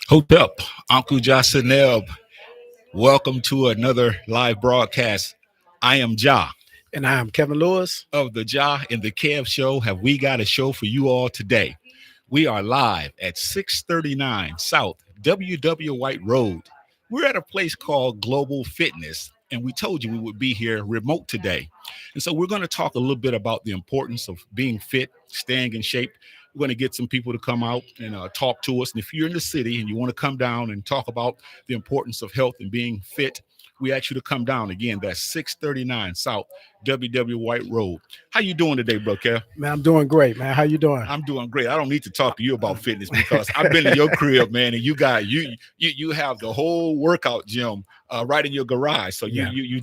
Hotep, Uncle Jasaneb, welcome to another live broadcast. I am Ja And I'm Kevin Lewis. of the Ja and the Kev show. Have we got a show for you all today? We are live at 639 South WW White Road. We're at a place called Global Fitness, and we told you we would be here remote today. And so we're going to talk a little bit about the importance of being fit, staying in shape. We're going to get some people to come out and talk to us. And if you're in the city and you want to come down and talk about the importance of health and being fit, we ask you to come down again. That's 639 South WW White Road. How you doing today, bro, Kev? Man, I'm doing great, man. How you doing? I'm doing great. I don't need to talk to you about fitness because I've been in your crib, man, and you have the whole workout gym right in your garage. So Yeah. you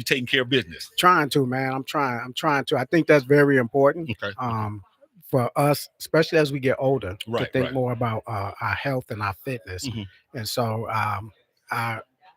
taking care of business. Trying to, man. I'm trying to. I think that's very important. Okay. For us, especially as we get older, to Right, think right. more about our health and our fitness. Mhm. And so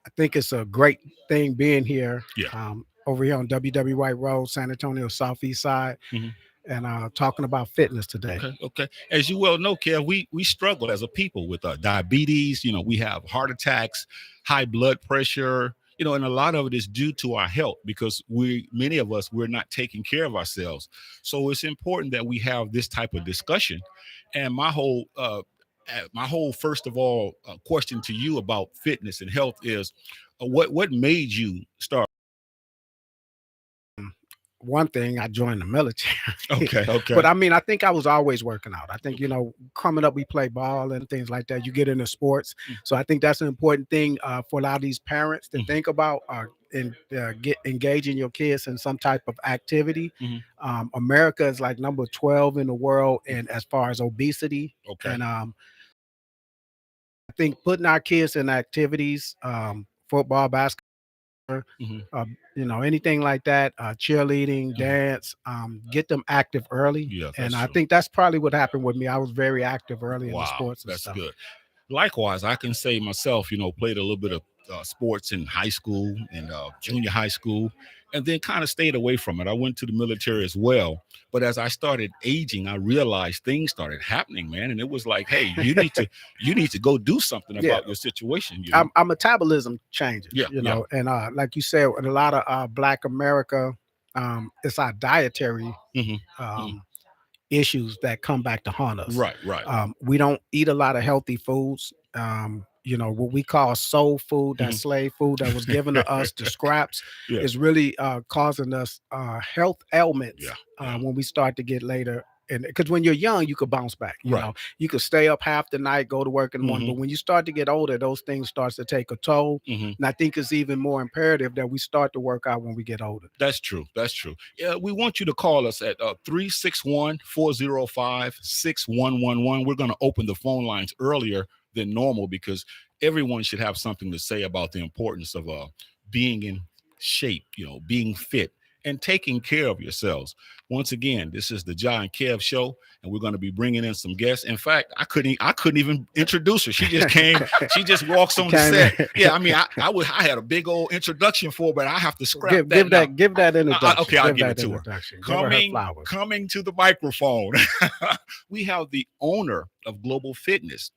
I think it's a great thing being here. Yeah. Over here on WW White Road, San Antonio Southeast Side, Mhm. and talking about fitness today. Okay, okay. As you well know, Kev, we struggle as a people with diabetes. We have heart attacks, high blood pressure. And a lot of it is due to our health because many of us, we're not taking care of ourselves. So it's important that we have this type of discussion. And my whole first of all question to you about fitness and health is, what made you start? One thing, I joined the military. Okay, okay. But I mean, I think I was always working out. I think, coming up, we play ball and things like that. You get into sports. So I think that's an important thing for a lot of these parents to Mhm. think about and get engaging your kids in some type of activity. Mhm. America is like number 12 in the world, and as far as obesity. Okay. And I think putting our kids in activities, football, basketball, Mhm. anything like that, cheerleading, Mhm. dance, get them active early. Yeah, And that's I true. think that's probably what happened with me. I was very active early in the Wow, sports and that's stuff. good. Likewise, I can say myself, played a little bit of sports in high school and junior high school, and then kind of stayed away from it. I went to the military as well. But as I started aging, I realized things started happening, man. And it was like, hey, you need to go do something Yeah, about your situation. our metabolism changes, Yeah, yeah. and like you said, in a lot of Black America, it's our dietary Hmm. Hmm. um, issues that come back to haunt us. Right, right. We don't eat a lot of healthy foods. What we call soul food, that Mhm. slave food that was given to us, the scraps, Yeah, is really causing us health ailments yeah, yeah. when we start to get later. And because when you're young, you could bounce back. Right. You could stay up half the night, go to work in the morning. Hmm. But when you start to get older, those things starts to take a toll. Hmm. And I think it's even more imperative that we start to work out when we get older. That's true. That's true. Yeah, we want you to call us at 361 We're going to open the phone lines earlier than normal because everyone should have something to say about the importance of being in shape, being fit and taking care of yourselves. Once again, this is the Jah and Kev show, and we're going to be bringing in some guests. In fact, I couldn't even introduce her. She just came. She just walks on the Came set. in. Yeah, I mean, I had a big old introduction for her, but I have to scrap Give that now. give that introduction. Okay, I'll give give that it to her. introduction. Give her flowers. Coming to the microphone, we have the owner of Global Fitness,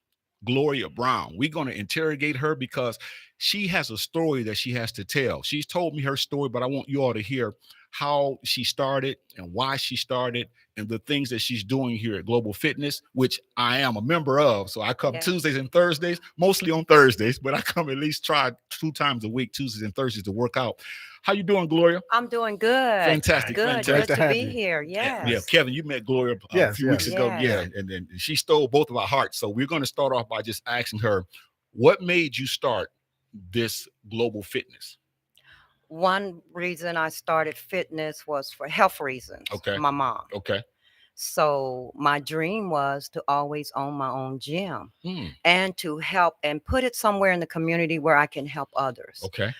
Gloria Brown. We're going to interrogate her because she has a story that she has to tell. She's told me her story, but I want you all to hear how she started and why she started and the things that she's doing here at Global Fitness, which I am a member of. So I come Yeah. Tuesdays and Thursdays, mostly on Thursdays, but I come at least try 2 times a week, Tuesdays and Thursdays, to work out. How you doing, Gloria? I'm doing good. Fantastic, Good. fantastic. Great Good to to have be you. here. Yeah, Yes. Kevin, you met Gloria a Yes, few weeks yes. ago. Yeah, Yes. and she stole both of our hearts. So we're going to start off by just asking her, what made you start this Global Fitness? One reason I started fitness was for health reasons. Okay. My mom. Okay. So my dream was to always own my own gym Hmm. and to help and put it somewhere in the community where I can help others. Okay.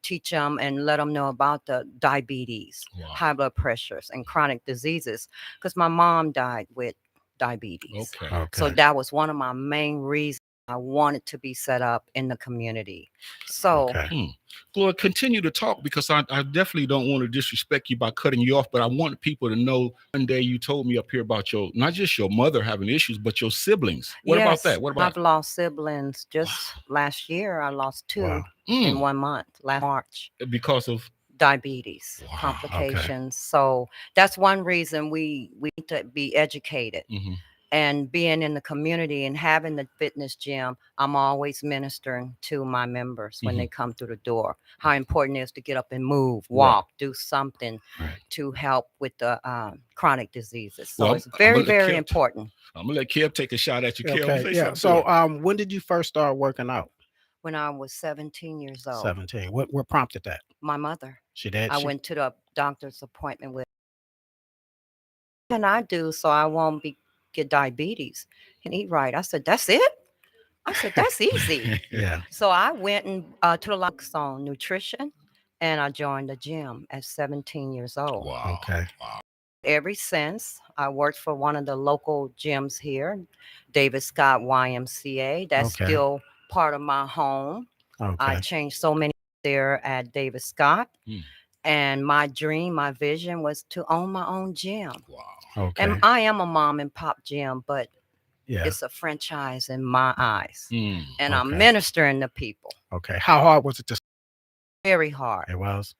Teach them and let them know about the diabetes, Wow. high blood pressures, and chronic diseases. Because my mom died with diabetes. Okay. So Okay. that was one of my main reasons I wanted to be set up in the community. So Okay. Gloria, continue to talk because I definitely don't want to disrespect you by cutting you off, but I want people to know one day you told me up here about your not just your mother having issues, but your siblings. What about yes, that? What I've about lost siblings. Just last year, I lost two Wow. in mm, 1 month, last March. because of Diabetes wow? Okay. complications. So that's one reason we need to be educated. Hmm. And being in the community and having the fitness gym, I'm always ministering to my members when Hmm. they come through the door. How important it is to get up and move, Right. walk, do something Right. to help with the chronic diseases. So Well, it's I'm very, gonna let very Kev. important. I'm gonna let Kev take a shot at you. Kev, Okay. say Yeah. something to So, her. when did you first start working out? When I was 17 years old, 17. What prompted that? my mother, She did. I went to the doctor's appointment with, what can I do so I won't be get diabetes and eat right? I said, that's it? I said, that's easy. Yeah. So I went and to the Lux on nutrition and I joined the gym at 17 years old. Wow. Okay. Wow. Ever since, I worked for one of the local gyms here, David Scott YMCA. That's Okay. still part of my home. I Okay. changed so many there at David Scott. Mm. And my dream, my vision was to own my own gym. Wow. And Okay. I am a mom and pop gym, but Yeah. it's a franchise in my eyes. Mm. And I'm Okay. ministering to people. Okay. How hard was it to? Very hard. It was.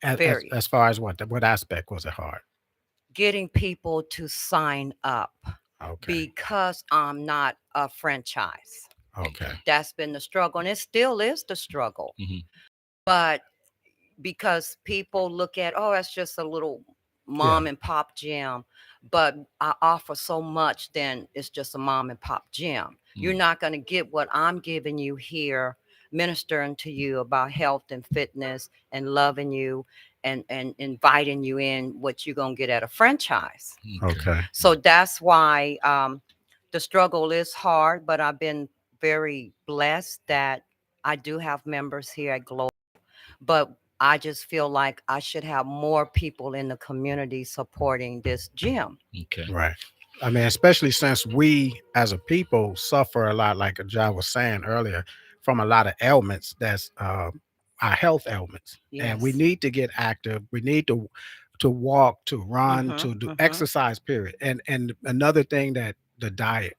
As, as Very. as far as what aspect was it hard? Getting people to sign up Okay. because I'm not a franchise. Okay. That's been the struggle, and it still is the struggle. Mhm. But because people look at, oh, that's just a little Yeah. mom and pop gym, but I offer so much, then it's just a mom and pop gym. You're Mm. not going to get what I'm giving you here, ministering to you about health and fitness and loving you and inviting you in what you're going to get at a franchise. Okay. So that's why the struggle is hard, but I've been very blessed that I do have members here at Gloria, but I just feel like I should have more people in the community supporting this gym. Okay. Right. I mean, especially since we as a people suffer a lot, like Jah was saying earlier, from a lot of ailments that's our health ailments. And we Yes. need to get active. We need to walk, to run, to do Mm-hmm. exercise, period. And another thing that the diet,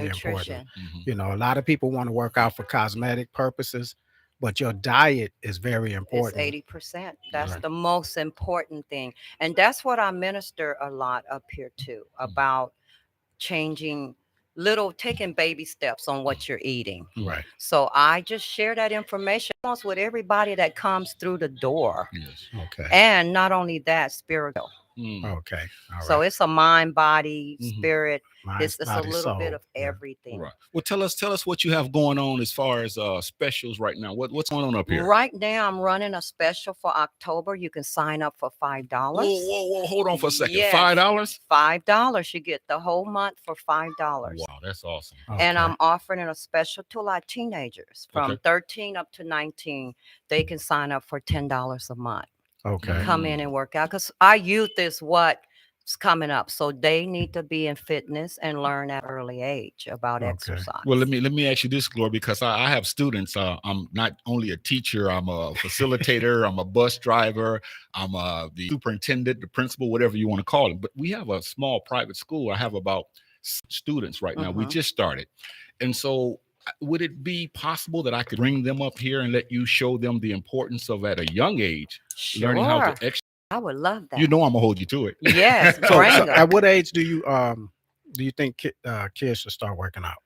very important. Nutrition. Mhm. You know, a lot of people want to work out for cosmetic purposes, but your diet is very It's important. 80%. That's Right. the most important thing. And that's what I minister a lot up here too about changing taking baby steps on what you're eating. Right. So I just share that information almost with everybody that comes through the door. Yes. Okay. And not only that, spiritual. Mm. Okay. All So right. it's a mind, body, Mhm. spirit. Mind, It's a body, little bit soul. of Yeah. everything. Right. Well, tell us what you have going on as far as specials right now. What's going on up here? Right now, I'm running a special for October. You can sign up for $5. Whoa! Hold on for a second. Yes. $5? $5. You get the whole month for $5. Wow, that's awesome. And Okay. I'm offering a special to our teenagers from Okay. 13 up to 19. They can sign up for $10 a month. Okay. Come in and work out because our youth is what's coming up. So they need to be in fitness and learn at early age about Okay. exercise. Well, let me ask you this, Gloria, because I have students. I'm not only a teacher, I'm a facilitator, I'm a bus driver, I'm the superintendent, the principal, whatever you want to call it. But we have a small private school. I have about students right now. We Mhm. just started, and so would it be possible that I could bring them up here and let you show them the importance of at a young age learning how Sure. to exercise? I would love that. You know, I'm gonna hold you to it. Yes, So, bring so them. at what age do you think kids should start working out?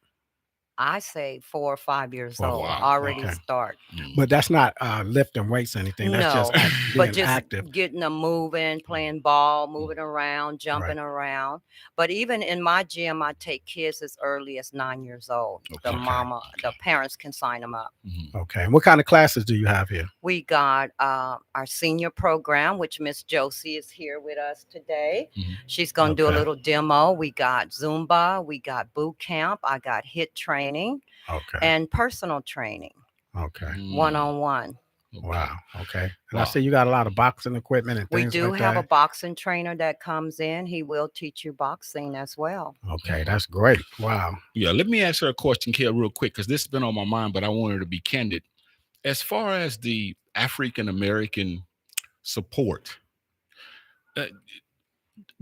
I say 4 or 5 years 4 or old 5. already Okay. start. Mm. But that's not lifting weights or anything. That's just No, but being just active. getting them moving, playing ball, moving around, jumping around. But even in my gym, I take kids as early as 9 years old. The Okay. the parents can sign them up. Mhm. Okay. And what kind of classes do you have here? We got our senior program, which Miss Josie is here with us today. Mhm. She's going to do a Okay. little demo. We got Zumba, we got boot camp, I got HIIT training Okay. and personal training, Okay. Mm. one-on-one. Okay. Wow. Okay. And I Wow. see you got a lot of boxing equipment and We things do like have a that. boxing trainer that comes in. He will teach you boxing as well. Okay, that's great. Wow. Yeah, let me ask her a question, Kel, real quick, because this has been on my mind, but I wanted to be candid. As far as the African American support, uh,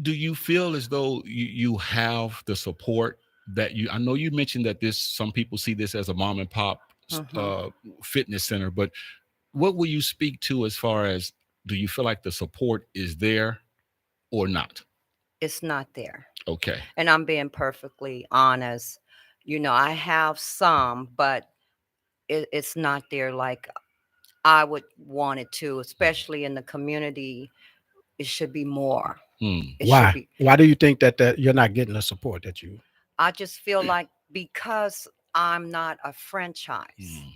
do you feel as though you have the support that you? I know you mentioned that this some people see this as a mom and pop Hmm. uh, fitness center, but what will you speak to as far as do you feel like the support is there or not? It's not there. Okay. And I'm being perfectly honest. I have some, but it's not there like I would want it to, especially in the community. It should be more. Hmm. It should Why? be. Why do you think that you're not getting the support that you? I just feel like because I'm not a franchise, Hmm.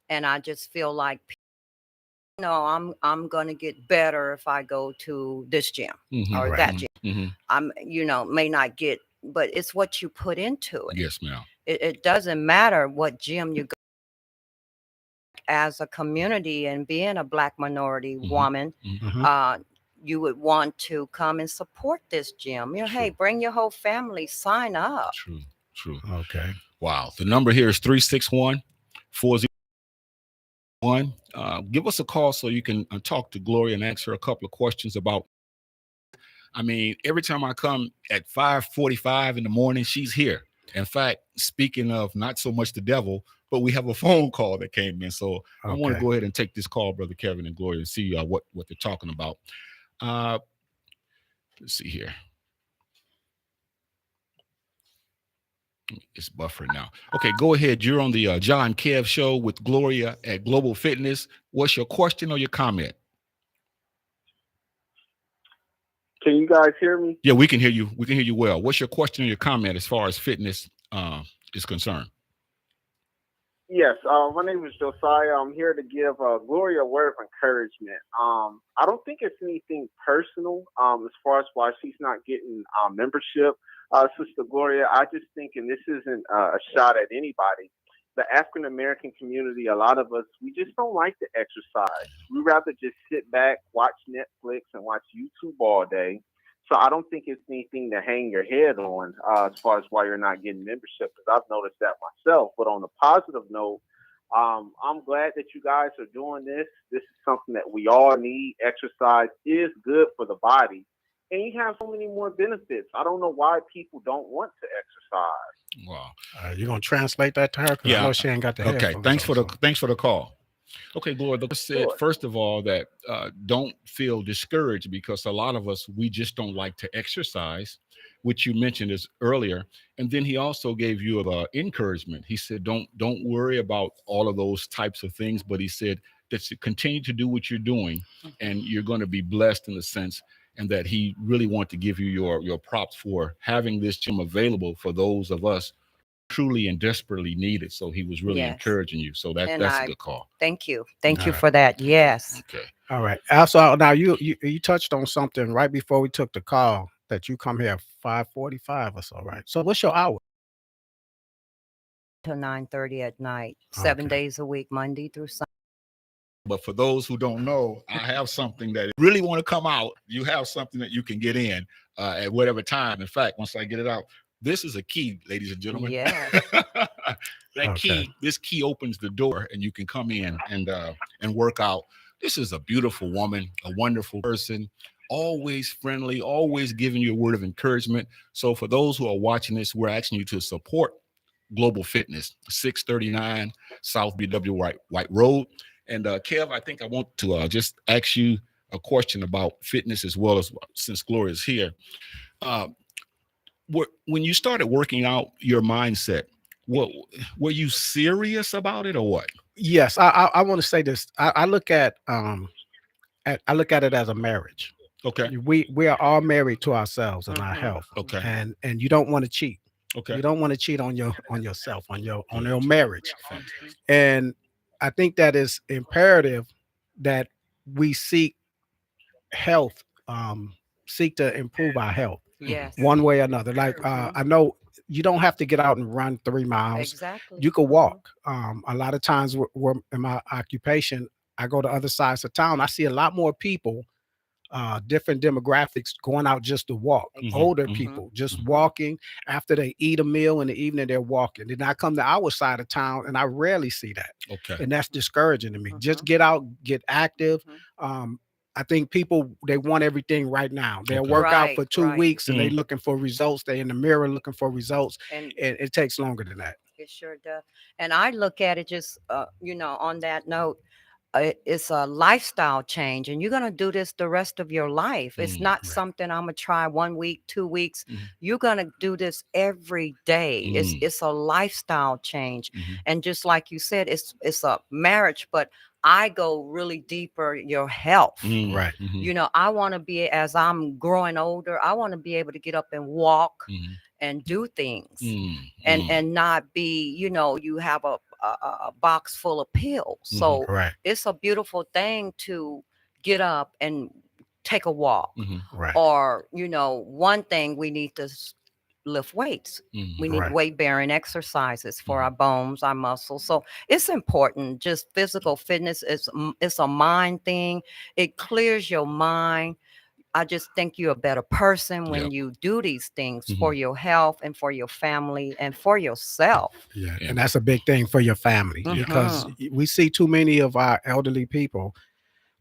and I just feel like no, I'm gonna get better if I go to this gym Mm-hmm. or Right. that gym. Mm-hmm. May not get, but it's what you put into it. Yes, ma'am. It doesn't matter what gym you go as a community, and being a black minority Mm-hmm. woman, Mm-hmm. Hmm. uh, you would want to come and support this gym. Hey, True. bring your whole family, sign up. True. True. Okay. Wow. The number here is 361 401. Give us a call so you can talk to Gloria and ask her a couple of questions about. I mean, every time I come at 5:45 in the morning, she's here. In fact, speaking of not so much the devil, but we have a phone call that came in. So I want to Okay. go ahead and take this call, Brother Kevin and Gloria, and see what they're talking about. Uh, let's see here. It's buffering now. Okay, go ahead. You're on the Jah and Kev show with Gloria at Global Fitness. What's your question or your comment? Can you guys hear me? Yeah, we can hear you. We can hear you well. What's your question or your comment as far as fitness is concerned? Yes, my name is Josiah. I'm here to give Gloria a word of encouragement. I don't think it's anything personal as far as why she's not getting membership. Sister Gloria, I just think, and this isn't a shot at anybody, the African American community, a lot of us, we just don't like to exercise. We rather just sit back, watch Netflix, and watch YouTube all day. So I don't think it's anything to hang your head on as far as why you're not getting membership, because I've noticed that myself. But on a positive note, I'm glad that you guys are doing this. This is something that we all need. Exercise is good for the body, and you have so many more benefits. I don't know why people don't want to exercise. Wow. You gonna translate that to her? Because I Yeah. know she ain't got the Okay. headphones on. Thanks for the call. Okay, Gloria, the said Sure. first of all that don't feel discouraged because a lot of us we just don't like to exercise, which you mentioned is earlier. And then he also gave you encouragement. He said don't worry about all of those types of things, but he said that you continue to do what you're doing, and Mhm. you're going to be blessed in the sense. And that he really wanted to give you your props for having this gym available for those of us truly and desperately need it. So he was really Yes. encouraging you. So And that's a I good call. thank you. Thank All you right. for that. Yes. Okay. All right. Also, now you touched on something right before we took the call that you come here 5:45 or so, right? So what's your hour? Till 9:30 at night, 7 Okay. days a week, Monday through Sunday. But for those who don't know, I have something that really want to come out. You have something that you can get in at whatever time. In fact, once I get it out, this is a key, ladies and gentlemen. Yes. That Okay. key, this key opens the door, and you can come in and work out. This is a beautiful woman, a wonderful person, always friendly, always giving you a word of encouragement. So for those who are watching this, we're asking you to support Global Fitness, 639 South BW White Road. And Kev, I think I want to just ask you a question about fitness as well as since Gloria's here. Uh, when you started working out your mindset, what were you serious about it or what? Yes, I want to say this. I look I look at it as a marriage. Okay. We are all married to ourselves and our Mhm. health, Okay. and you don't want to cheat. Okay. You don't want to cheat on yourself, on Good. your marriage. Fantastic. And I think that is imperative that we health, seek to improve our health Yes. one way or another. Like Mhm. I know you don't have to get out and run 3 miles. Exactly. You could Mhm. walk. A lot of times we're in my occupation, I go to other sides of town, I see a lot more people, different demographics going out just to walk. Older people just walking after they eat a meal in the evening, they're walking. Then I come to our side of town and I rarely see that. Okay. And that's discouraging to me. Just get out, get active. I think people, they want everything right now. They'll Okay. work out Right, for 2 right. weeks and they looking for results. They in the mirror looking for results. And And it takes longer than that. it sure does. And I look at it just, on that note, it's a lifestyle change, and you're going to do this the rest of your life. It's not Right. something I'm going to try 1 week, 2 weeks. Mhm. You're going to do this every day. It's Mm. it's a lifestyle change. Mhm. And just like you said, it's a marriage, but I go really deeper your health. Mm. Right. Mhm. I want to be, as I'm growing older, I want to be able to get up and walk Mhm. and do things, Mm. and Mm. and not be, you have a box full of pills. So Right. it's a beautiful thing to get up and take a walk. Mhm. Right. Or, one thing we need to lift weights. Mhm. We need Right. weight bearing exercises for our bones, our muscles. So it's important. Just physical fitness is it's a mind thing. It clears your mind. I just think you're a better person when Yep. you do these things Mhm. for your health and for your family and for yourself. Yeah. Yeah. And that's a big thing for your family Yeah. because we see too many of our elderly people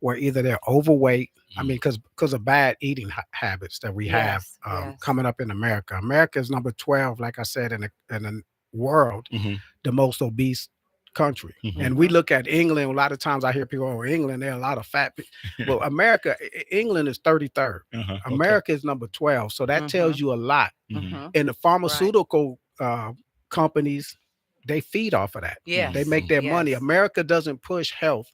where either they're overweight. I mean, because of bad eating habits that we have Yes, yes. coming up in America. America is number 12, like I said, in the world, Mhm. the most obese country. Mhm. And we look at England. A lot of times I hear people, oh, England, there are a lot of fat people. Well, America, England is 33rd. Uh-huh. Okay. America is number 12. So that tells you a lot. Mhm. And the pharmaceutical companies, they feed off of that. Yes. They make their money. yes. America doesn't push health.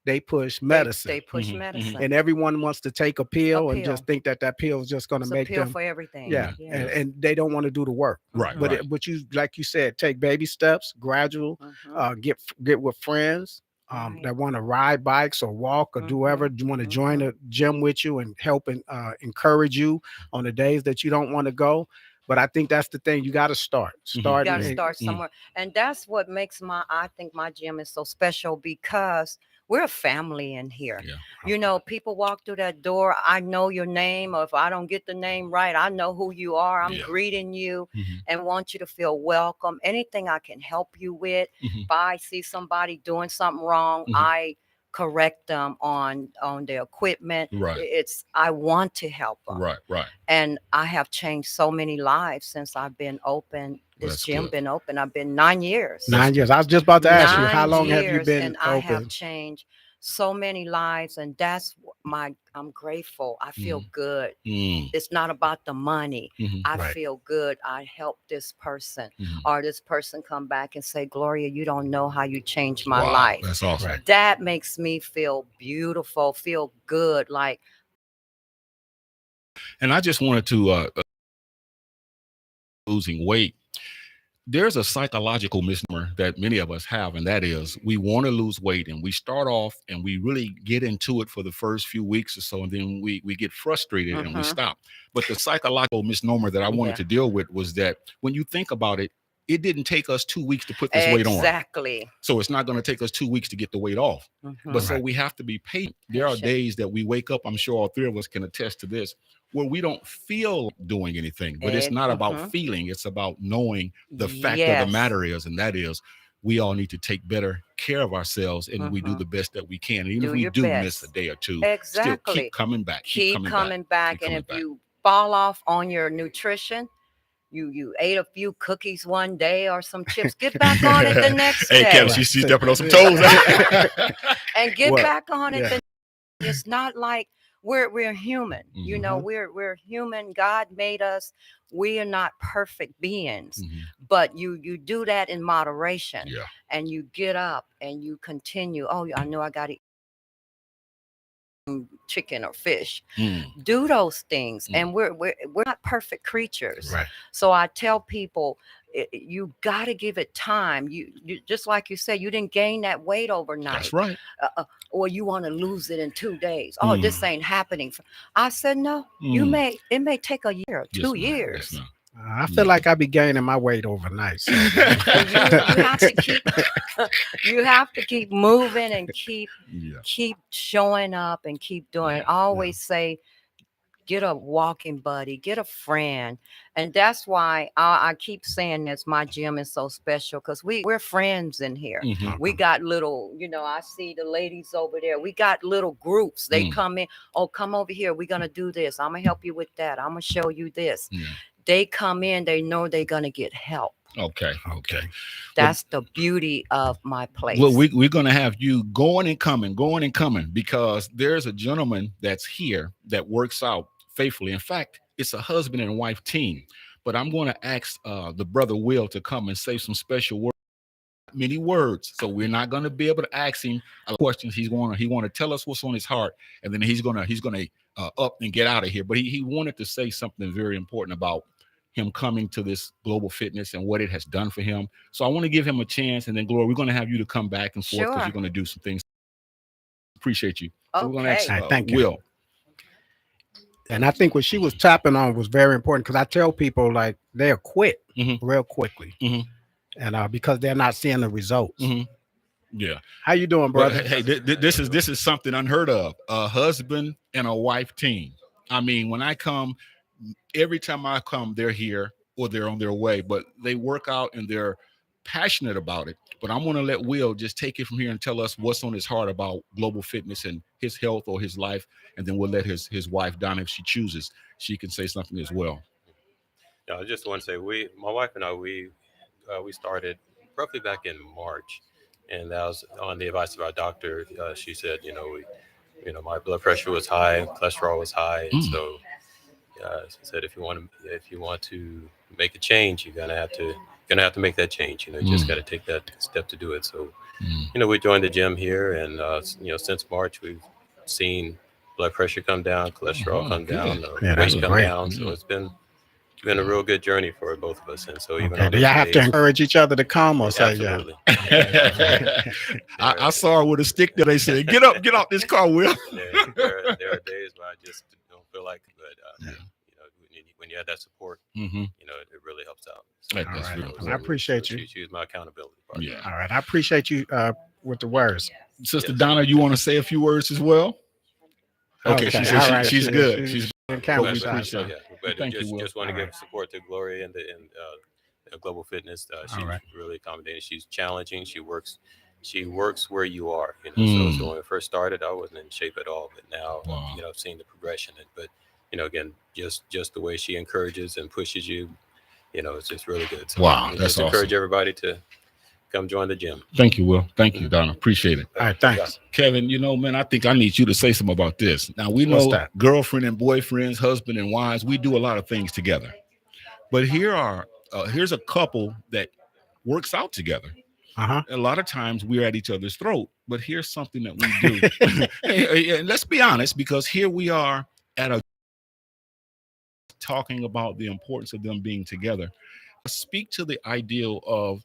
They push They- medicine. They, push Mhm, mhm. medicine. And everyone wants to take a pill and pill. just think that pill is just going to It's a make pill them. for everything. Yeah. Yeah. And they don't want to do the work. Right. But Right. but you, like you said, take baby steps, gradual. Get with friends Right. that want to ride bikes or walk or do whatever. You want to join a gym with you and help and encourage you on the days that you don't want to go. But I think that's the thing. You got to start. You Start. got to and- start somewhere. And that's what makes I think my gym is so special, because we're a family in here. Yeah. People walk through that door. I know your name, or if I don't get the name right, I know who you are. I'm Yeah. greeting you Mhm. and want you to feel welcome. Anything I can help you with. Mhm. If I see somebody doing something wrong, Mhm. I correct them on their equipment. Right. I want to help them. Right. Right. And I have changed so many lives since I've been open. Well, This that's gym good. been open. I've been 9 years. 9 years. I was just about to ask you, how 9 long have you years, been and I have open? changed so many lives, and that's I'm grateful. I feel good. Mm. It's not about the money. Mhm. I Right. feel good. I helped this person, Mhm. or this person come back and say, Gloria, you don't know how you changed my Wow, life. that's awesome. Right. That makes me feel beautiful, feel good. Like, And I just wanted to losing weight. There's a psychological misnomer that many of us have, and that is we want to lose weight, and we start off and we really get into it for the first few weeks or so, and then we get frustrated and we stop. But the psychological misnomer that I wanted Yeah. to deal with was that when you think about it, it didn't take us 2 weeks to put this weight on. exactly. So it's not going to take us 2 weeks to get the weight off. But so Right. we have to be patient. There are Patient. days that we wake up, I'm sure all three of us can attest to this, where we don't feel doing anything. But it's not about feeling, it's about knowing the fact of the Yes. matter is, and that is we all need to take better care of ourselves, and we do the best that we can. And even Do if we your do best. miss a day or two, still Exactly. keep coming back. Keep coming back. keep And if coming back. you fall off on your nutrition, you ate a few cookies one day or some chips, get back on it the next Hey, day. Kevin, she's stepping on some toes. And get Well, back on it. yeah. It's not like we're human. We're human. God made us. We are not perfect beings, but you do that in moderation. Yeah. And you get up and you continue. Oh, I know I got to eat chicken or fish. Do those things. And we're not perfect creatures. Right. So I tell people, you got to give it time. You just like you said, you didn't gain that weight overnight. That's right. Or you want to lose it in 2 days. Oh, this ain't happening. I said, no, it may take a year or 2 years. Yes, ma'am. I feel like I be gaining my weight overnight. So. Well, you have to keep you have to keep moving and Yeah. keep showing up and keep doing it. I always say get a walking buddy, get a friend. And that's why I keep saying this. My gym is so special because we're friends in here. Mhm. We got little, I see the ladies over there. We got little groups. They come in, oh, come over here. We're going to do this. I'm going to help you with that. I'm going to show you this. Yeah. They come in, they know they're going to get help. Okay. That's the beauty of my place. Well, we're going to have you going and coming, because there's a gentleman that's here that works out faithfully. In fact, it's a husband and wife team. But I'm going to ask the brother Will to come and say some special words. Many words, so we're not going to be able to ask him questions. He want to tell us what's on his heart, and then he's gonna up and get out of here. But he wanted to say something very important about him coming to this global fitness and what it has done for him. So I want to give him a chance, and then Gloria, we're going to have you to come back and forth because you're going to do some things. Appreciate you. So we're going to ask thank you. Will. And I think what she was tapping on was very important because I tell people like they'll quit real quickly, and because they're not seeing the results. Yeah. How you doing, brother? Hey, this is something unheard of. A husband and a wife team. I mean, when I come, every time I come, they're here or they're on their way, but they work out and they're passionate about it. But I'm going to let Will just take it from here and tell us what's on his heart about global fitness and his health or his life. And then we'll let his wife, Donna, if she chooses, she can say something as well. Yeah, I just want to say my wife and I, we started roughly back in March, and that was on the advice of our doctor. She said, my blood pressure was high, cholesterol was high, and so she said if you want to make a change, you're gonna have to make that change. You just got to take that step to do it. So, we joined the gym here, and since March we've seen blood pressure come down, cholesterol come down, weight come down. So it's been a real good journey for both of us. And so even on do y'all have to encourage each other to come or say absolutely. I saw her with a stick there. They said, get out this car, Will. There are days where I just don't feel like it, but when you have that support, it really helps out. So, I appreciate you. She's my accountability partner. Yeah. All right. I appreciate you with the words. Sister Donna, you want to say a few words as well? Okay. She said she's good. She's in camera. But Thank you, Will. just want to give support to Gloria and Global Fitness. She's really accommodating. She's challenging. She works where you are. So when we first started, I wasn't in shape at all, but now I've seen the progression. But again, just the way she encourages and pushes you, it's just really good. So, that's awesome. Encourage everybody to come join the gym. Thank you, Will. Thank you, Donna. Appreciate it. All right, thanks. Kevin, man, I think I need you to say something about this. Now, we know girlfriend and boyfriends, husband and wives, we do a lot of things together. But here's a couple that works out together. A lot of times we're at each other's throat, but here's something that we do. And let's be honest, because here we are at a talking about the importance of them being together. Speak to the ideal of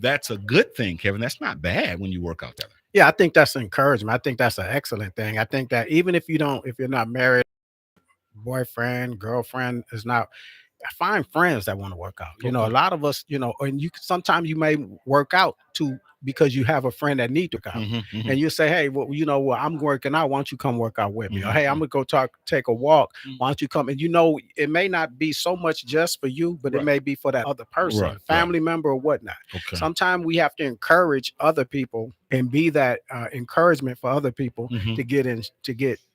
that's a good thing, Kevin. That's not bad when you work out together. Yeah, I think that's encouragement. I think that's an excellent thing. I think that even if you're not married, boyfriend, girlfriend is not, find friends that want to work out. A lot of us, and sometimes you may work out too because you have a friend that needs to work out. And you say, hey, well, I'm working out. Why don't you come work out with me? Or hey, I'm gonna go take a walk. Why don't you come? And it may not be so much just for you, but it may be for that other person, family member or whatnot. Sometimes we have to encourage other people and be that encouragement for other people to get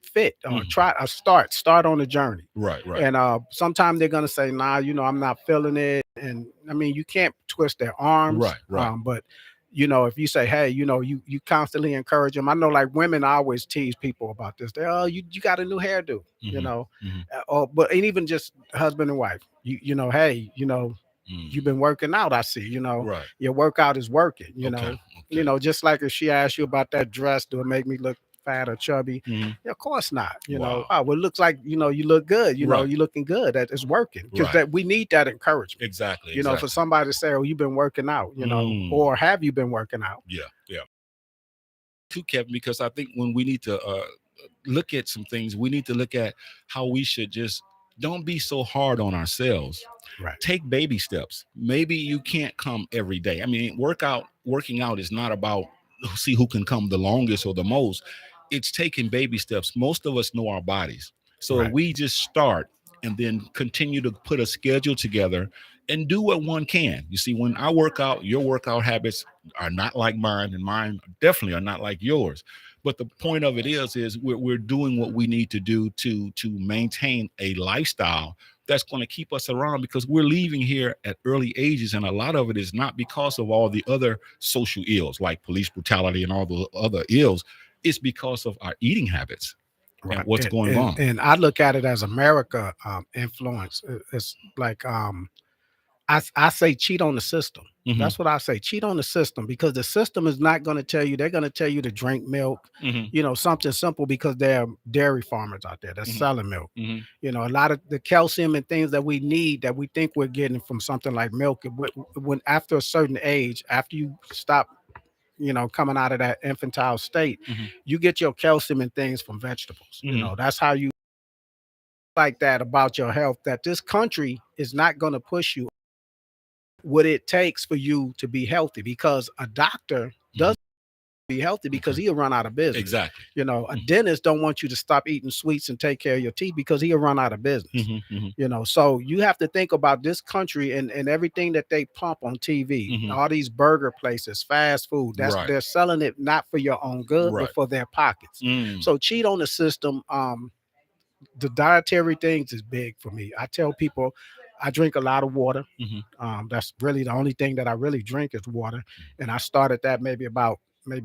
fit or start on the journey. Right. And sometimes they're gonna say, nah, I'm not feeling it. And I mean, you can't twist their arms. Right. But if you say, hey, you constantly encourage them. I know like women always tease people about this. You got a new hairdo, but and even just husband and wife, hey, you've been working out. I see, your workout is working, just like if she asked you about that dress, do it make me look fat or chubby? Of course not. Well, it looks like you look good. You're looking good. That is working because that we need that encouragement. Exactly. For somebody to say, "Oh, you've been working out," or have you been working out? Yeah. To Kevin, because I think when we need to look at some things, we need to look at how we should just don't be so hard on ourselves. Right. Take baby steps. Maybe you can't come every day. I mean, working out is not about see who can come the longest or the most. It's taking baby steps. Most of us know our bodies. So if Right. we just start and then continue to put a schedule together and do what one can. You see, when I work out, your workout habits are not like mine, and mine definitely are not like yours. But the point of it is we're doing what we need to do to maintain a lifestyle that's going to keep us around, because we're leaving here at early ages, and a lot of it is not because of all the other social ills like police brutality and all the other ills. It's because of our eating habits and Right. what's going on. And I look at it as America influence. It's like I say cheat on the system. Mhm. That's what I say. Cheat on the system, because the system is not going to tell you. They're going to tell you to drink milk, Mhm. something simple, because there are dairy farmers out there that's Mhm. selling milk. Mhm. A lot of the calcium and things that we need that we think we're getting from something like milk, when after a certain age, after you stop, coming out of that infantile state, Mhm. you get your calcium and things from vegetables. Mhm. That's how you like that about your health, that this country is not going to push you what it takes for you to be healthy, because a doctor doesn't be healthy because Okay. he'll run out of business. Exactly. A dentist don't want you to stop eating sweets and take care of your teeth because he'll run out of business. Mhm. Mhm. So you have to think about this country and everything that they pump on TV, Mhm. all these burger places, fast food. Right. They're selling it not for your own good, Right. but for their pockets. Mm. So cheat on the system. The dietary things is big for me. I tell people I drink a lot of water. Mhm. That's really the only thing that I really drink is water. And I started that maybe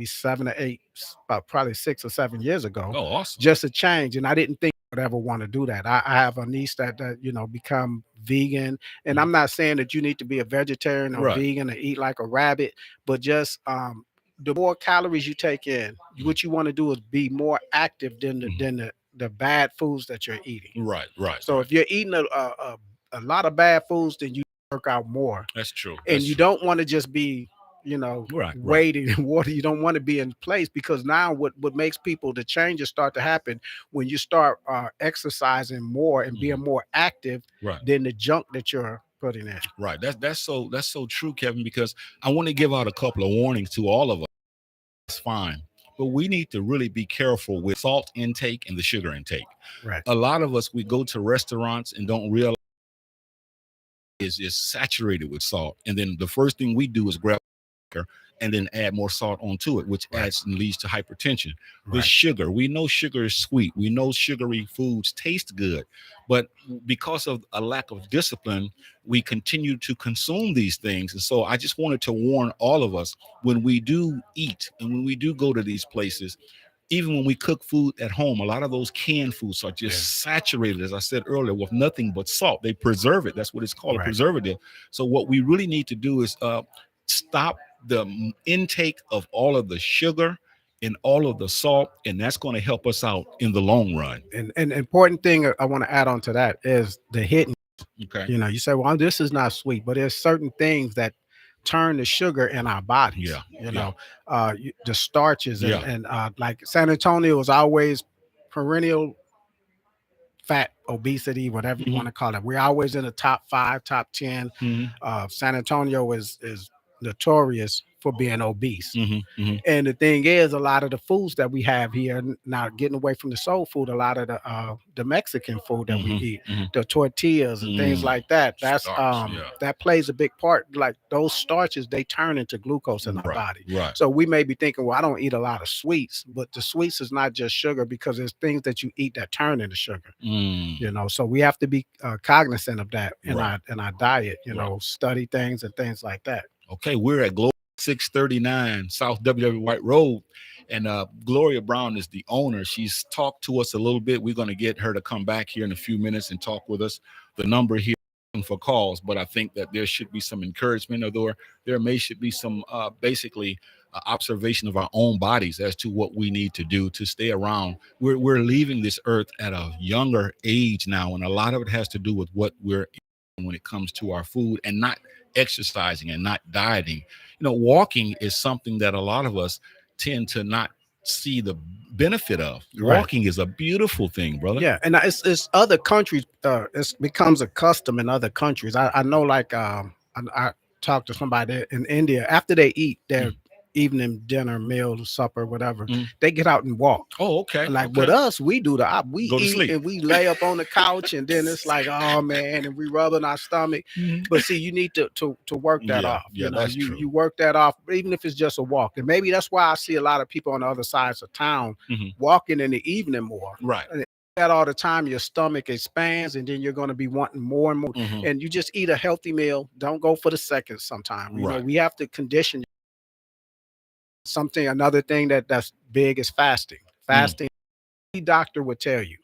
7 or 8, about probably 6 or 7 years ago, Oh, awesome. just a change. And I didn't think I would ever want to do that. I have a niece that become vegan. And I'm not saying that you need to be a vegetarian or Right. vegan and eat like a rabbit, but just the more calories you take in, what you want to do is be more active than the bad foods that you're eating. Right. Right. So Right. if you're eating a lot of bad foods, then you work out more. That's true. And That's you true. don't want to just be, Right. Right. waiting in water. You don't want to be in place, because now what makes people, the changes start to happen when you start exercising more and being more active Right. than the junk that you're putting in. Right. That's so true, Kevin, because I want to give out a couple of warnings to all of us. It's fine. But we need to really be careful with salt intake and the sugar intake. Right. A lot of us, we go to restaurants and don't realize is saturated with salt. And then the first thing we do is grab and then add more salt onto it, which Right. adds and leads to hypertension. The Right. sugar, we know sugar is sweet. We know sugary foods taste good, but because of a lack of discipline, we continue to consume these things. And so I just wanted to warn all of us, when we do eat and when we do go to these places, even when we cook food at home, a lot of those canned foods are just saturated, as I said earlier, with nothing but salt. They preserve it. That's what it's called, a Right. preservative. So what we really need to do is stop the intake of all of the sugar and all of the salt, and that's going to help us out in the long run. And an important thing I want to add on to that is the hidden. Okay. You say, well, this is not sweet, but there's certain things that turn the sugar in our bodies. Yeah. The starches Yeah. and like San Antonio is always perennial fat obesity, whatever you want to call it. We're always in the top 5, top 10. Mhm. San Antonio is notorious for being obese. Mhm. Mhm. And the thing is, a lot of the foods that we have here, now getting away from the soul food, a lot of the Mexican food that we Mhm. eat, Mhm. the tortillas and things Mm. like that, that's Starch, yeah. that plays a big part. Like those starches, they turn into glucose in our Right. body. Right. So we may be thinking, well, I don't eat a lot of sweets, but the sweets is not just sugar, because there's things that you eat that turn into sugar. Mm. So we have to be cognizant of that in Right. our diet. Right. Study things and things like that. Okay, we're at Gloria 639 South WW White Road, and Gloria Brown is the owner. She's talked to us a little bit. We're going to get her to come back here in a few minutes and talk with us. The number here for calls, but I think that there should be some encouragement, or there should be some basically observation of our own bodies as to what we need to do to stay around. We're leaving this earth at a younger age now, and a lot of it has to do with what we're eating when it comes to our food, and not exercising and not dieting. Walking is something that a lot of us tend to not see the benefit of. Right. Walking is a beautiful thing, brother. Yeah, and it's other countries. It becomes a custom in other countries. I know, like I talked to somebody in India after they eat their evening dinner, meal, supper, whatever. They get out and walk. Oh, okay. Like okay. with us, we do we Go to eat sleep. and we lay up on the couch, and then it's like, oh man, and we rubbing our stomach. But see, you need to work that off. Yeah, You know, that's true. you work that off, even if it's just a walk. And maybe that's why I see a lot of people on the other sides of town walking in the evening more. Right. And that all the time, your stomach expands, and then you're going to be wanting more and more. And you just eat a healthy meal. Don't go for the seconds. Sometimes, you know, we have to condition something. Another thing that's big is fasting. Fasting. Any doctor would tell you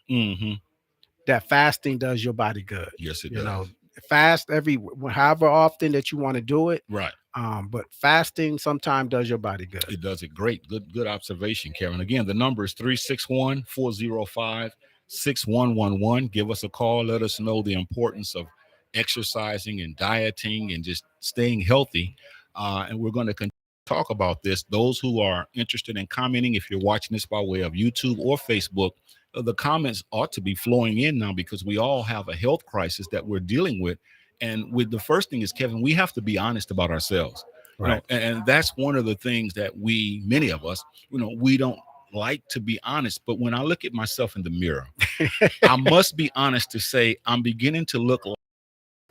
that fasting does your body good. Yes, it You does. know, fast however often that you want to do it. Right. But fasting sometimes does your body good. It does it great. Good observation, Karen. Again, the number is 361-405-6111. Give us a call. Let us know the importance of exercising and dieting and just staying healthy. And we're going to continue to talk about this. Those who are interested in commenting, if you're watching this by way of YouTube or Facebook, the comments ought to be flowing in now because we all have a health crisis that we're dealing with. And with the first thing is, Kevin, we have to be honest about ourselves. Right. You know, and that's one of the things that many of us, we don't like to be honest. But when I look at myself in the mirror, I must be honest to say I'm beginning to look like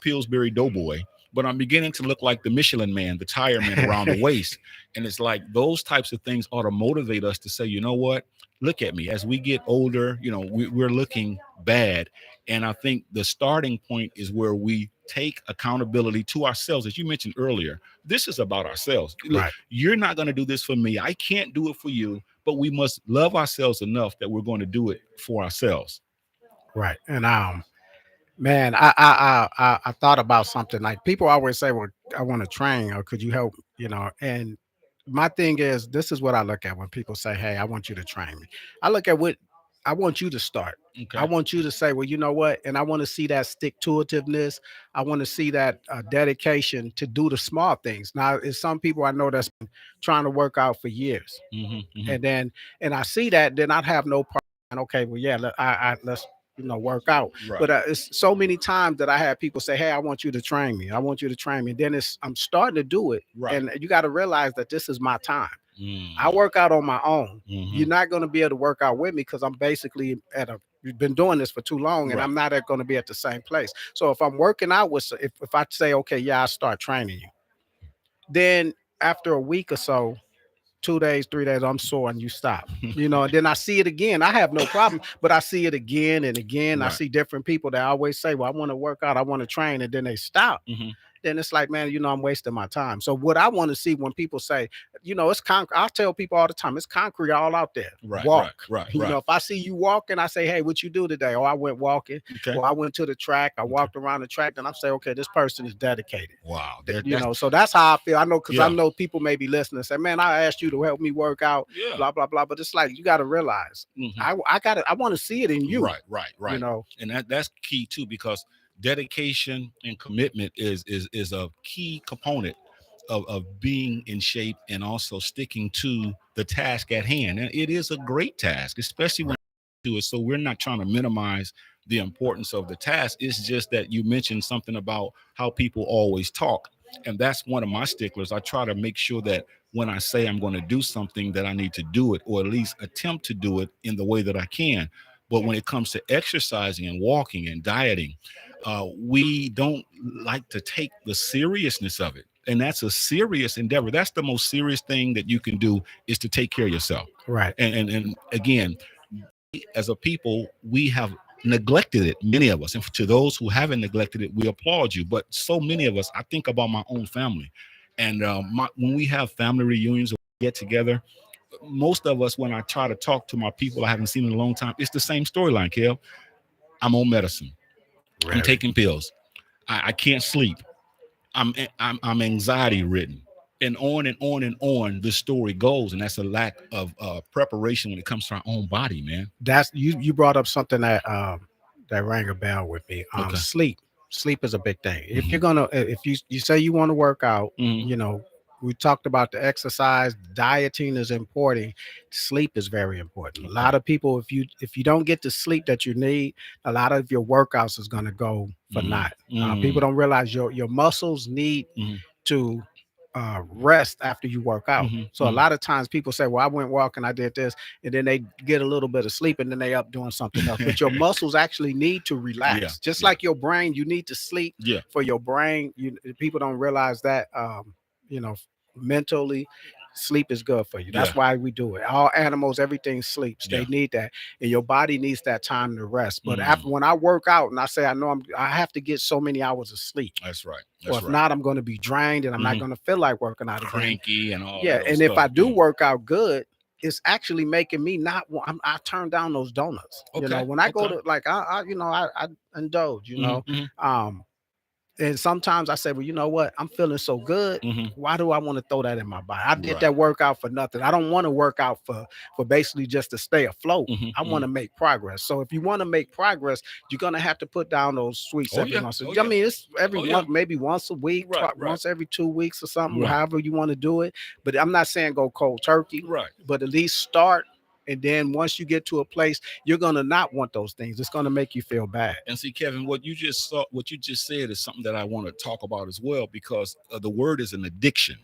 Pillsbury Doughboy, but I'm beginning to look like the Michelin man, the tire man around the waist. And it's like those types of things ought to motivate us to say, you know what? Look at me. As we get older, we're looking bad. And I think the starting point is where we take accountability to ourselves. As you mentioned earlier, this is about ourselves. Look, Right. You're not going to do this for me. I can't do it for you, but we must love ourselves enough that we're going to do it for ourselves. Right. And man, I thought about something. Like, people always say, well, I want to train, or could you help? And my thing is, this is what I look at when people say, hey, I want you to train me. I look at what I want you to start. Okay. I want you to say, well, you know what? And I want to see that stick-to-itiveness. I want to see that dedication to do the small things. Now, it's some people I know that's been trying to work out for years. And I see that, then I'd have no problem. Okay, well, yeah, let's work out. Right. But it's so many times that I have people say, hey, I want you to train me. I want you to train me. And then I'm starting to do it. Right. And you got to realize that this is my time. I work out on my own. You're not going to be able to work out with me because I'm basically you've been doing this for too long, and Right. I'm not going to be at the same place. So if I'm working out if I say, okay, yeah, I start training you, then after a week or so, 2 days, 3 days, I'm sore, and you stop. And then I see it again. I have no problem, but I see it again and again. I Right. see different people that always say, well, I want to work out, I want to train, and then they stop. Then it's like, man, I'm wasting my time. So what I want to see when people say, it's concrete, I tell people all the time, it's concrete all out there. Right. Walk. Right. If I see you walking, I say, hey, what you do today? Oh, I went walking. Okay. Well, I went to the track. I walked around the track. Then I say, okay, this person is dedicated. Wow. So that's how I feel. I know, because Yeah. I know people may be listening and say, man, I asked you to help me work out, Yeah. blah, blah, blah. But it's like, you got to realize, I want to see it in you. Right. And that's key too, because dedication and commitment is a key component of being in shape and also sticking to the task at hand. And it is a great task, especially when you do it. So we're not trying to minimize the importance of the task. It's just that you mentioned something about how people always talk. And that's one of my sticklers. I try to make sure that when I say I'm going to do something, that I need to do it, or at least attempt to do it in the way that I can. But when it comes to exercising and walking and dieting, we don't like to take the seriousness of it. And that's a serious endeavor. That's the most serious thing that you can do, is to take care of yourself. Right. And again, as a people, we have neglected it, many of us. And to those who haven't neglected it, we applaud you. But so many of us, I think about my own family. And when we have family reunions or get together, most of us, when I try to talk to my people I haven't seen in a long time, it's the same storyline, Kev. I'm on medicine. Right. I'm taking pills. I can't sleep. I'm anxiety ridden, and on and on and on the story goes. And that's a lack of preparation when it comes to our own body, man. That's you brought up something that rang a bell with me. Sleep is a big thing. If you're gonna, if you say you want to work out, we talked about the exercise, dieting is important. Sleep is very important. A lot Okay. of people, if you don't get the sleep that you need, a lot of your workouts is going to go for Mm, naught. People mm, don't realize your muscles need mm, to rest after you work out. mm, So a mm. lot of times people say, "Well, I went walking, I did this," and then they get a little bit of sleep, and then they up doing something else. But your muscles actually need to Yeah, relax, just yeah, like your brain. You need to sleep yeah, for your brain. People don't realize that. You know, mentally, sleep is good for you. yeah. That's why we do it. All animals, everything sleeps. They Yeah. need that, and your body needs that time to rest. But Mm, after when I work out and I say I have to get so many hours of sleep, that's right. or That's if right. not, I'm going to be drained and I'm not Hmm. going to feel like working out again. Cranky and all Yeah, that old and if stuff. I do Yeah. work out good, it's actually making me not want. I turn down those donuts. Okay. When I go Okay. to like I indulge. Hmm. Hmm. Um, and sometimes I say, well, you know what? I'm feeling so good. Hmm. Why do I want to throw that in my body? I did Right. that workout for nothing. I don't want to work out for basically just to stay afloat. Hmm. I want Hmm. to make progress. So if you want to make progress, you're gonna have to put down those sweets Oh every yeah. once. Oh I yeah. mean, it's every Oh yeah. once, maybe once a week, Right. Right. once every 2 weeks or something. Right. However you want to do it. But I'm not saying go cold turkey. Right. But at least start. And then once you get to a place, you're gonna not want those things. It's gonna make you feel bad. And see, Kevin, what you just said is something that I want to talk about as well, because the word is an addiction.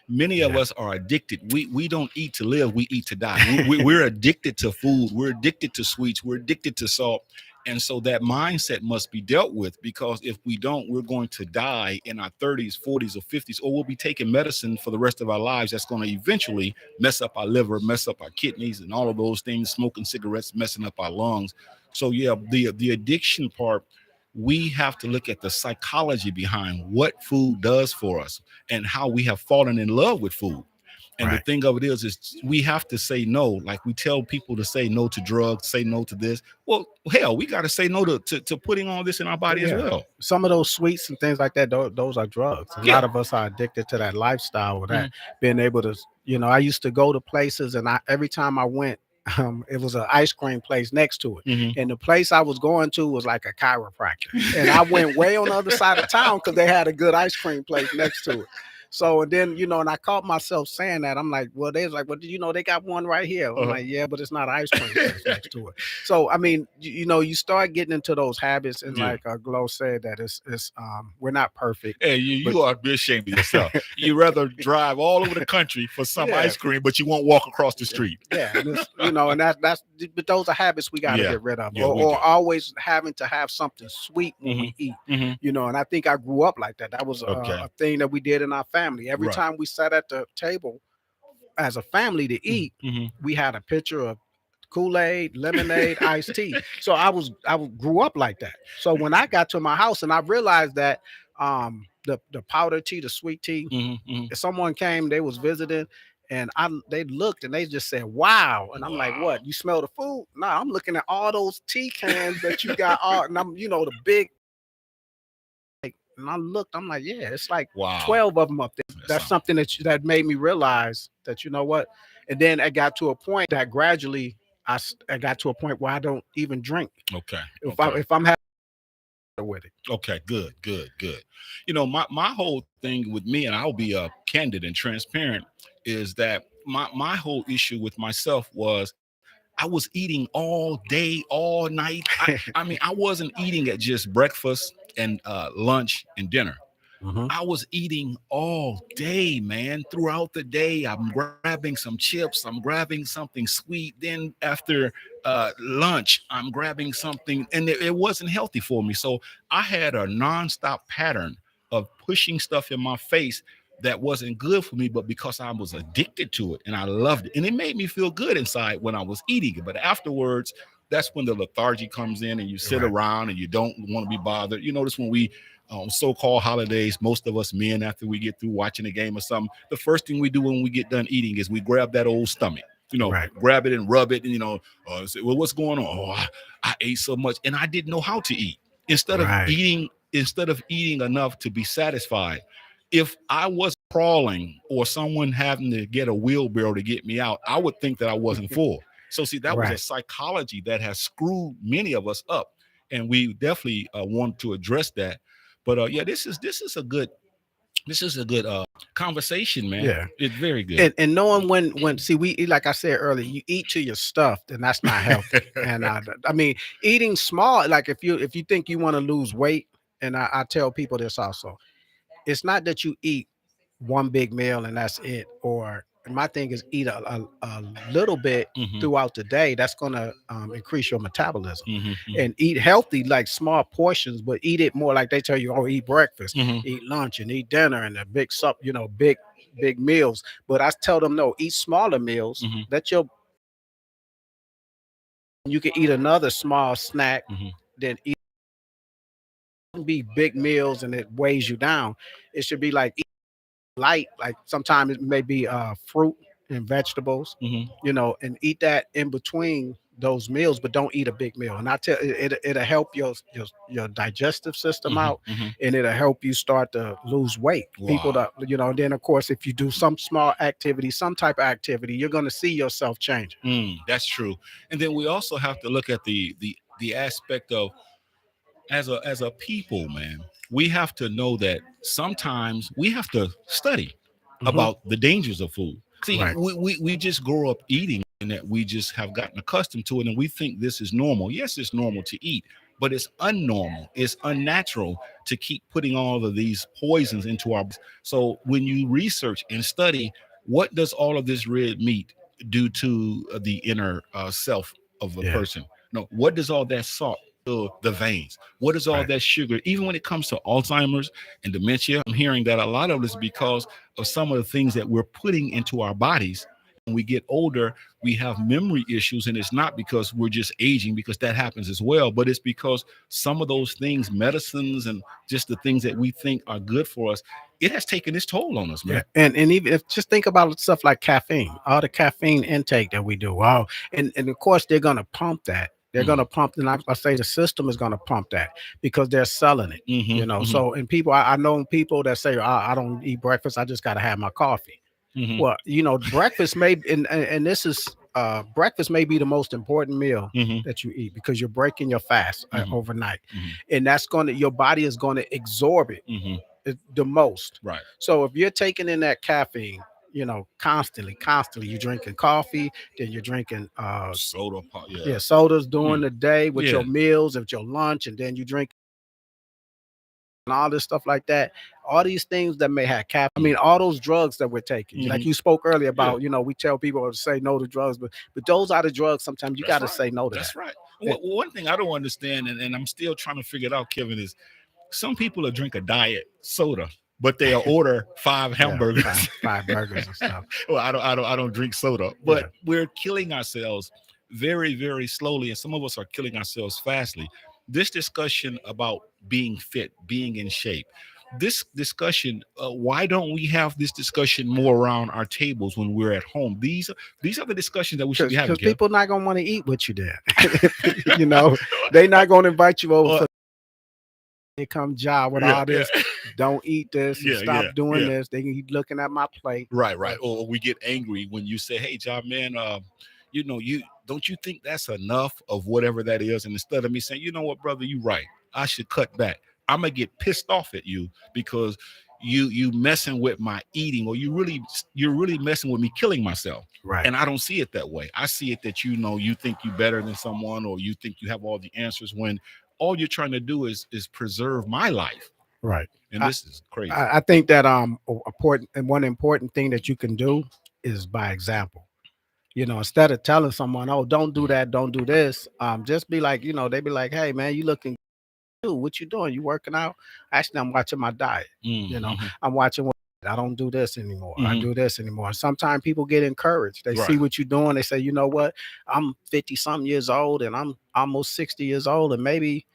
Many of Yeah. us are addicted. We don't eat to live; we eat to die. We're addicted to food. We're addicted to sweets. We're addicted to salt. And so that mindset must be dealt with, because if we don't, we're going to die in our 30s, 40s, or 50s, or we'll be taking medicine for the rest of our lives that's going to eventually mess up our liver, mess up our kidneys, and all of those things, smoking cigarettes, messing up our lungs. So yeah, the addiction part, we have to look at the psychology behind what food does for us and how we have fallen in love with food. And the Right. thing of it is we have to say no. Like we tell people to say no to drugs, say no to this. Well, hell, we got to say no to putting all this in our body as Yeah. well. Some of those sweets and things like that, those are drugs. A Yeah. lot of us are addicted to that lifestyle or that Mhm. being able to, I used to go to places and every time I went, it was an ice cream place next to it. Mhm. And the place I was going to was like a chiropractor. And I went way on the other side of town because they had a good ice cream place next to it. So and then, and I caught myself saying that. I'm like, well, they was like, well, they got one right here. I'm Uh-huh. like, yeah, but it's not an ice cream place next to it. So I mean, you start getting into those habits, and Yeah. like Glow said, that it's we're not perfect, Hey, you, but you ought to be ashamed of yourself. You rather drive all over the country for some yeah, ice cream, but you won't walk across the street. yeah, and it's, and that's but those are habits we got to Yeah. get rid of, Yeah, we do. or always having to have something sweet when Hmm. we eat. Hmm. And I think I grew up like that. That was Okay. a thing that we did in our family. Every Right. time we sat at the table as a family to eat, Hmm. we had a pitcher of Kool-Aid, lemonade, iced tea. So I grew up like that. So when I got to my house and I realized that the powder tea, the sweet tea, Hmm. Hmm. if someone came, they was visiting, and they looked and they just said, "Wow!" And I'm like, Wow. "What? You smell the food?" No, I'm looking at all those tea cans that you got, all, and I'm the big. And I looked, I'm like, yeah, it's like Wow. 12 of them up there. That's That's something that made me realize that, you know what? And then I got to a point that gradually I got to a point where I don't even drink. okay. If Okay. I'm having with it. Okay, good, good, good. My whole thing with me, and I'll be candid and transparent, is that my whole issue with myself was I was eating all day, all night. I mean, I wasn't eating at just breakfast and lunch and dinner. Mhm. I was eating all day, man. Throughout the day, I'm grabbing some chips, I'm grabbing something sweet. Then after lunch, I'm grabbing something, and it wasn't healthy for me. So I had a nonstop pattern of pushing stuff in my face that wasn't good for me, but because I was addicted to it and I loved it, and it made me feel good inside when I was eating it. But afterwards, that's when the lethargy comes in, and you sit Right. around and you don't want to be bothered. You notice when we so-called holidays, most of us men, after we get through watching a game or something, the first thing we do when we get done eating is we grab that old stomach, Right. grab it and rub it, and say, well, what's going on? Oh, I ate so much, and I didn't know how to eat. Right. Instead of eating enough to be satisfied, if I was crawling or someone having to get a wheelbarrow to get me out, I would think that I wasn't full. So see, that was a Right. psychology that has screwed many of us up, and we definitely want to address that. But yeah, this is a good This is a good conversation, man. Yeah. It's very good. And knowing when see we eat, like I said earlier, you eat to your stuff, and that's not healthy. And I mean, eating small, like if you think you want to lose weight, and I tell people this also, it's not that you eat one big meal and that's it. Or my thing is eat a little bit Hmm. throughout the day. That's going to increase your metabolism. Hmm. And eat healthy, like small portions, but eat it more like they tell you, oh, eat breakfast, Hmm. eat lunch, and eat dinner, and a big sup, big meals. But I tell them, no, eat smaller meals. Hmm. That you can eat another small snack, Hmm. then eat be big meals and it weighs you down. It should be like light, like sometimes it may be fruit and vegetables, Hmm. and eat that in between those meals, but don't eat a big meal. And I tell it'll help your digestive system Hmm. out, Hmm. and it'll help you start to lose weight. People Wow. that and then of course if you do some small activity, some type of activity, you're gonna see yourself change. That's true. And then we also have to look at the aspect of as a people, man, we have to know that sometimes we have to study Hmm. about the dangers of food. See, Right. we just grow up eating and that we just have gotten accustomed to it and we think this is normal. Yes, it's normal to eat, but it's unnormal. It's unnatural to keep putting all of these poisons into our. So when you research and study, what does all of this red meat do to the inner self of a Yeah. person? No, what does all that salt to the veins? What is all Right. that sugar? Even when it comes to Alzheimer's and dementia, I'm hearing that a lot of this is because of some of the things that we're putting into our bodies. When we get older, we have memory issues, and it's not because we're just aging, because that happens as well, but it's because some of those things, medicines, and just the things that we think are good for us, it has taken its toll on us, Yeah, man. and even if just think about stuff like caffeine, all the caffeine intake that we do. Wow, and of course they're gonna pump that. They're Hmm. gonna pump, and I say the system is gonna pump that because they're selling it. Hmm. Hmm. So and people, I know people that say, I don't eat breakfast. I just gotta have my coffee. Hmm. Well, breakfast may and this is breakfast may be the most important meal Hmm. that you eat because you're breaking your fast Hmm. overnight, Hmm. and that's gonna your body is gonna absorb it Hmm. the most. Right. So if you're taking in that caffeine, constantly, you're drinking coffee, then you're drinking Soda pop, yeah. yeah, sodas during Mm. the day with Yeah. your meals, with your lunch, and then you drink and all this stuff like that. All these things that may have caffeine. I mean, all those drugs that we're taking. Like Hmm. you spoke earlier Yeah. about, we tell people to say no to drugs, but those are the drugs. Sometimes you That's got to right. say no to that. That's right. Eh, One thing I don't understand, and I'm still trying to figure it out, Kevin, is some people will drink a diet soda, but they'll order five yeah, five, hamburgers. five burgers and stuff. Well, I don't drink soda, Yeah, but we're killing ourselves very, very slowly, and some of us are killing ourselves fastly. This discussion about being fit, being in shape, this discussion, why don't we have this discussion more around our tables when we're at home? These are the discussions that we should be having, because Kev. people not gonna want to eat with you there. you know, they not gonna invite you over Or- for. Here come Ja with yeah, all yeah, this. Don't eat this and yeah, stop yeah, doing yeah. this. They keep looking at my plate. Right, right. But Or we get angry when you say, "Hey, John, man, you don't you think that's enough of whatever that is?" And instead of me saying, "You know what, brother, you right. I should cut back." I'm gonna get pissed off at you because you messing with my eating, or you're really messing with me killing myself. right, And I don't see it that way. I see it that you think you better than someone, or you think you have all the answers when all you're trying to do is preserve my life. right. And I, this is crazy. I think that important and one important thing that you can do is by example. Instead of telling someone, "Oh, don't do that, don't do this," just be like, they be like, "Hey, man, you looking good. What you doing? You working out?" Actually, I'm watching my diet. You know, Mm-hmm. I'm watching. I don't do this anymore. I Hmm. do this anymore. And sometimes people get encouraged. They Right. see what you're doing. They say, you know what? I'm 50 something years old and I'm almost 60 years old. And maybe,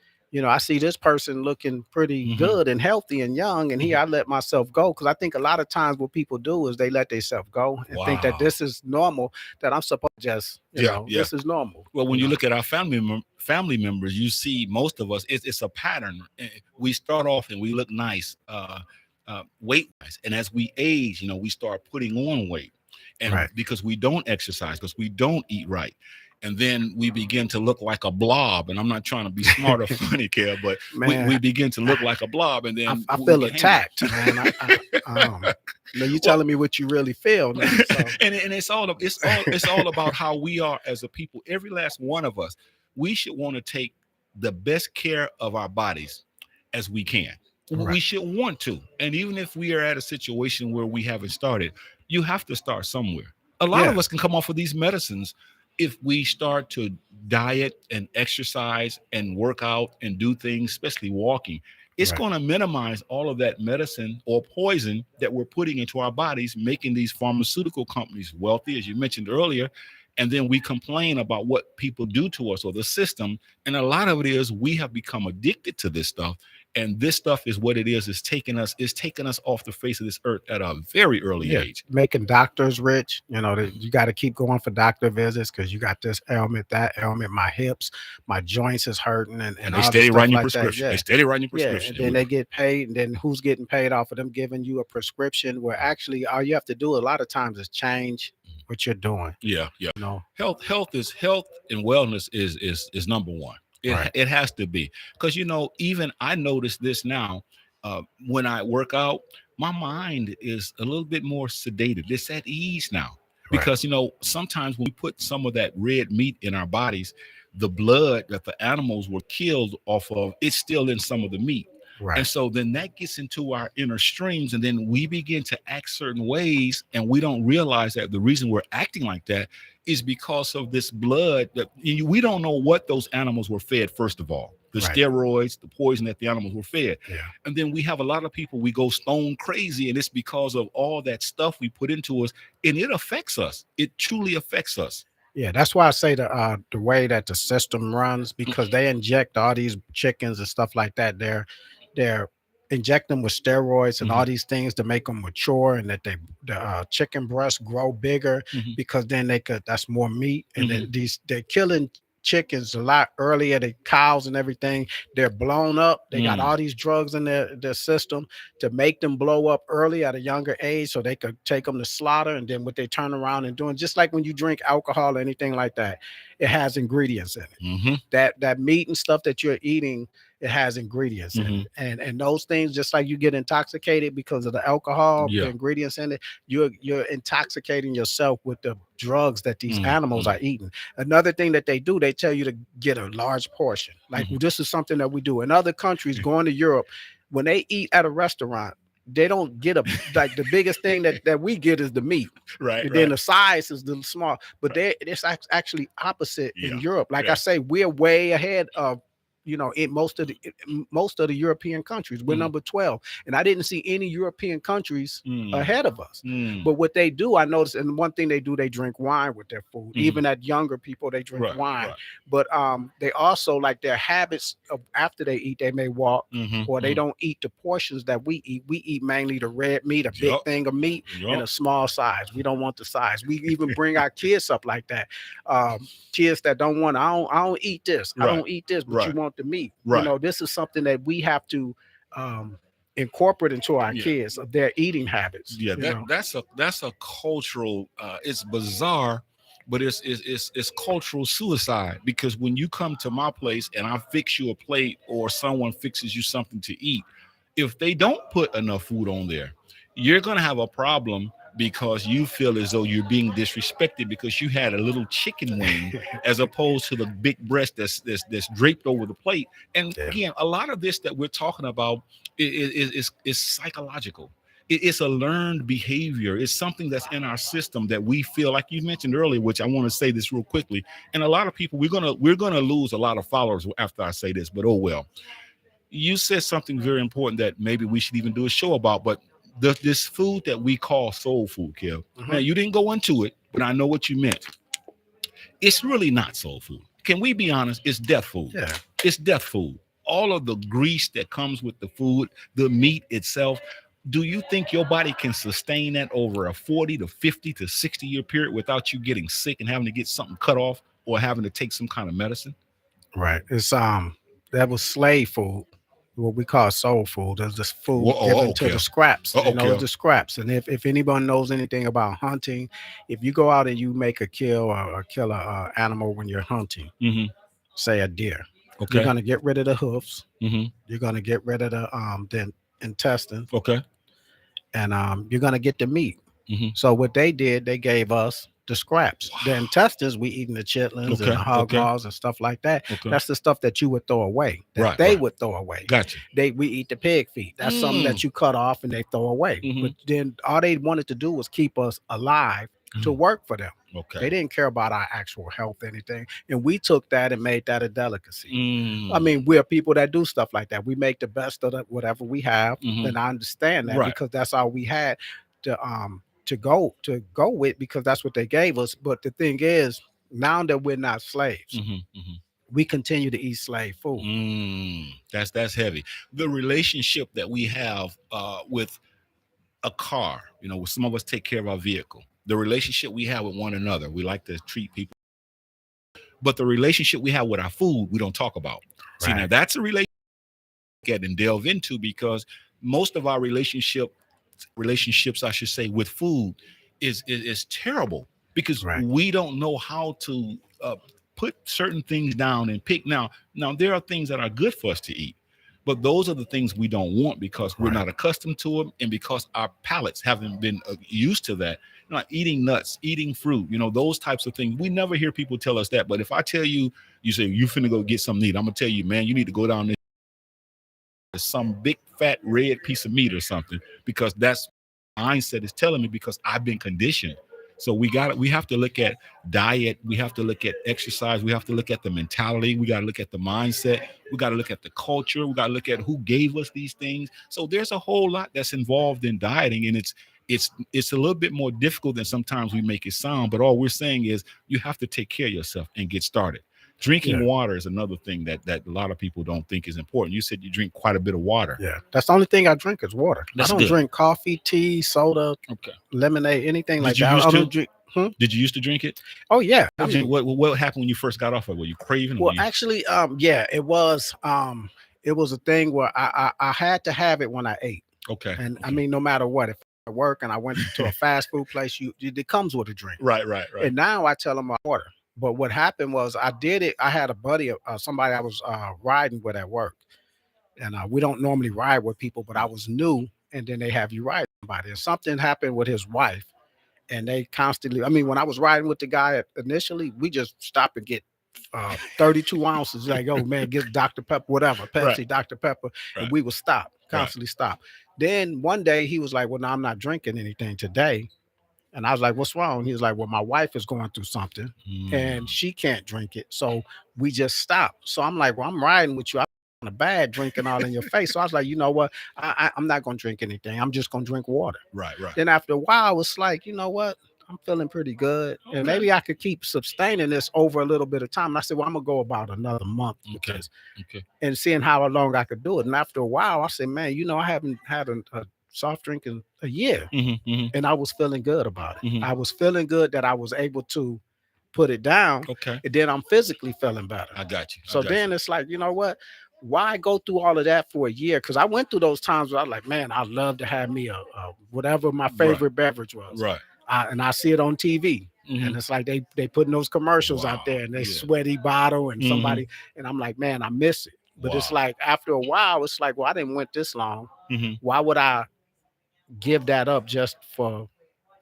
I see this person looking pretty Hmm. good and healthy and young. And here I let myself go. Cause I think a lot of times what people do is they let themselves go and think that Wow. this is normal, that I'm supposed to just, Yeah, yeah. this is normal. Well, when you look at our family members, you see most of us. It's a pattern. We start off and we look nice, weight wise, and as we age, we start putting on weight, and Right. because we don't exercise, because we don't eat right, and then we begin to look like a blob. And I'm not trying to be smart or funny, Kev, but Man, we begin to look like a blob, and then I we feel get hangry. attacked, man. Now you Well, telling me what you really feel now. So and it's all about how we are as a people. Every last one of us, we should want to take the best care of our bodies as we can. Right. We should want to. And even if we are at a situation where we haven't started, you have to start somewhere. A lot of Yeah. us can come off of these medicines if we start to diet and exercise and work out and do things, especially walking. It's Right. going to minimize all of that medicine or poison that we're putting into our bodies, making these pharmaceutical companies wealthy, as you mentioned earlier. And then we complain about what people do to us or the system. And a lot of it is we have become addicted to this stuff. And this stuff is what it is. It's taking us off the face of this earth at a very early Yeah, age. making doctors rich. You know, that you got to keep going for doctor visits because you got this ailment, that ailment, my hips, my joints is hurting, and And they all this steady stuff writing your like that. prescription. Yeah. They steady writing your Yeah, prescription. and then they get paid, and then who's getting paid off of them giving you a prescription? Where actually all you have to do a lot of times is change what you're doing. Yeah, yeah. You know, Health and wellness is number one. Right. It has to be, because even I notice this now. When I work out, my mind is a little bit more sedated. It's at ease now, Right. because sometimes when we put some of that red meat in our bodies, the blood that the animals were killed off of, it's still in some of the meat. right, And so then that gets into our inner streams, and then we begin to act certain ways, and we don't realize that the reason we're acting like that is because of this blood that we don't know what those animals were fed, first of all. The Right. steroids, the poison that the animals were fed. yeah, And then we have a lot of people, we go stone crazy, and it's because of all that stuff we put into us, and it affects us. It truly affects us. yeah. That's why I say the way that the system runs, because they inject all these chickens and stuff like that. They're inject them with steroids and all these things to make them mature, and that the chicken breasts grow bigger, Mhm. because then that's more meat, and then they're killing chickens a lot earlier, the cows and everything. They're blown up, they got all these drugs in their system to make them blow up early at a younger age so they could take them to slaughter. And then what they turn around and doing, just like when you drink alcohol or anything like that, it has ingredients in it. Mm-hmm. That meat and stuff that you're eating, it has ingredients in it, and those things, just like you get intoxicated because of the alcohol, Yeah. the ingredients in it, you're intoxicating yourself with the drugs that these animals are eating. Another thing that they do, they tell you to get a large portion. Like, this is something that we do in other countries. Going to Europe, when they eat at a restaurant, they don't get like the biggest thing that we get is the meat. Right. And then the size is the small, but it's actually opposite in Yeah. Europe. Like Yeah. I say, we're way ahead of, in most of the European countries. We're number 12, and I didn't see any European countries ahead of us. But what they do, I noticed, and one thing they do, they drink wine with their food. Even at younger people, they drink wine. Right. But they also, like, their habits of after they eat, they may walk, or they don't eat the portions that we eat. We eat mainly the red meat, a big thing of meat in a small size. We don't want the size. We even bring our kids up like that. Kids that don't want, I don't eat this. I don't eat this, but you want the meat. Right. This is something that we have to incorporate into our kids, of their eating habits. Yeah, that's a cultural. It's bizarre, but it's cultural suicide, because when you come to my place and I fix you a plate, or someone fixes you something to eat, if they don't put enough food on there, you're gonna have a problem, because you feel as though you're being disrespected because you had a little chicken wing as opposed to the big breast that's draped over the plate. And again, a lot of this that we're talking about is psychological. It's a learned behavior. It's something that's in our system that we feel, like you mentioned earlier, which I want to say this real quickly. And a lot of people, we're gonna lose a lot of followers after I say this, but oh well. You said something very important that maybe we should even do a show about, but this food that we call soul food, Kev. Now, you didn't go into it, but I know what you meant. It's really not soul food. Can we be honest? It's death food. Yeah. It's death food. All of the grease that comes with the food, the meat itself. Do you think your body can sustain that over a 40 to 50 to 60-year period without you getting sick and having to get something cut off or having to take some kind of medicine? Right. It's that was slave food. what we call soul food. There's this food Whoa, given to the scraps. Okay. The scraps. And if anyone knows anything about hunting, if you go out and you make a kill or kill a animal when you're hunting, Mm-hmm. say a deer, you're Okay. gonna get rid of the hoofs. Mm-hmm. You're gonna get rid of the intestines, Okay. and you're gonna get the meat. Mm-hmm. So what they did, they gave us the scraps. The intestines, we eating the chitlins and Okay. the hog Okay. maws and stuff like that. Okay. That's the stuff that you would throw away. That Right, they right. would throw away. Gotcha. We eat the pig feet. That's something that you cut off and they throw away. Mhm. But then all they wanted to do was keep us alive to work for them. They Okay. didn't care about our actual health, anything. And we took that and made that a delicacy. Mm. I mean, we're people that do stuff like that. We make the best of whatever we have, Mhm. and I understand that Right. because that's all we had to go with because that's what they gave us. But the thing is, now that we're not slaves, Mm-hmm. we continue to eat slave food. That's heavy. The relationship that we have with a car, some of us take care of our vehicle. The relationship we have with one another, we like to treat people. But the relationship we have with our food, we don't talk about. See, now Right. that's a relationship we get and delve into because most of our relationships, I should say, with food is terrible because Right. we don't know how to put certain things down and pick. Now there are things that are good for us to eat, but those are the things we don't want because we're Right. not accustomed to them and because our palates haven't been used to that. Eating nuts, eating fruit, those types of things. We never hear people tell us that. But if I tell you, you say you finna go get something to eat, I'm gonna tell you, man, you need to go down there some big fat red piece of meat or something because that's mindset is telling me because I've been conditioned. So we have to look at diet, we have to look at exercise, we have to look at the mentality, we got to look at the mindset, we got to look at the culture, we got to look at who gave us these things. So there's a whole lot that's involved in dieting, and it's a little bit more difficult than sometimes we make it sound, but all we're saying is you have to take care of yourself and get started. Drinking water is another thing that a lot of people don't think is important. You said you drink quite a bit of water. Yeah, that's the only thing I drink is water. That's I don't good. drink coffee, tea, soda, Okay. lemonade, anything like Did you that. used I to? don't drink. Did you used to drink it? Oh yeah. I mean, What happened when you first got off of it? Were you craving? well, actually, yeah, it was a thing where I had to have it when I ate. Okay. And okay. I mean, no matter what, if I work and I went to a fast food place, it comes with a drink. Right. And now I tell them water. But what happened was I did it. I had a buddy, somebody I was riding with at work, and we don't normally ride with people, but I was new, and then they have you ride somebody. And something happened with his wife, and they constantly. I mean, when I was riding with the guy initially, we just stopped and get 32 ounces. Like, oh man, get Dr. Pepper, whatever, Pepsi, Right. Dr. Pepper, and we would stop, constantly stop. Then one day he was like, "Well, no, I'm not drinking anything today." And I was like, "What's wrong?" He was like, "Well, my wife is going through something and she can't drink it. So we just stopped." So I'm like, "Well, I'm riding with you. I'm on a bad drinking all in your face." So I was like, "You know what? I'm not going to drink anything. I'm just going to drink water." Right. Then after a while, it's like, you know what? I'm feeling pretty good. Okay. And maybe I could keep sustaining this over a little bit of time. And I said, "Well, I'm going to go about another month because, and seeing how long I could do it." And after a while, I said, "Man, I haven't had a soft drink in a year." And I was feeling good about it. I was feeling good that I was able to put it down. Okay. And then I'm physically feeling better. I got you. So then it's like, you know what? Why go through all of that for a year? Because I went through those times where I was like, man, I'd love to have me a whatever my favorite beverage was. Right. And I see it on TV. And it's like they putting those commercials out there and they sweaty bottle and somebody, and I'm like, man, I miss it. But it's like after a while, it's like, well, I didn't went this long. Why would I give that up just for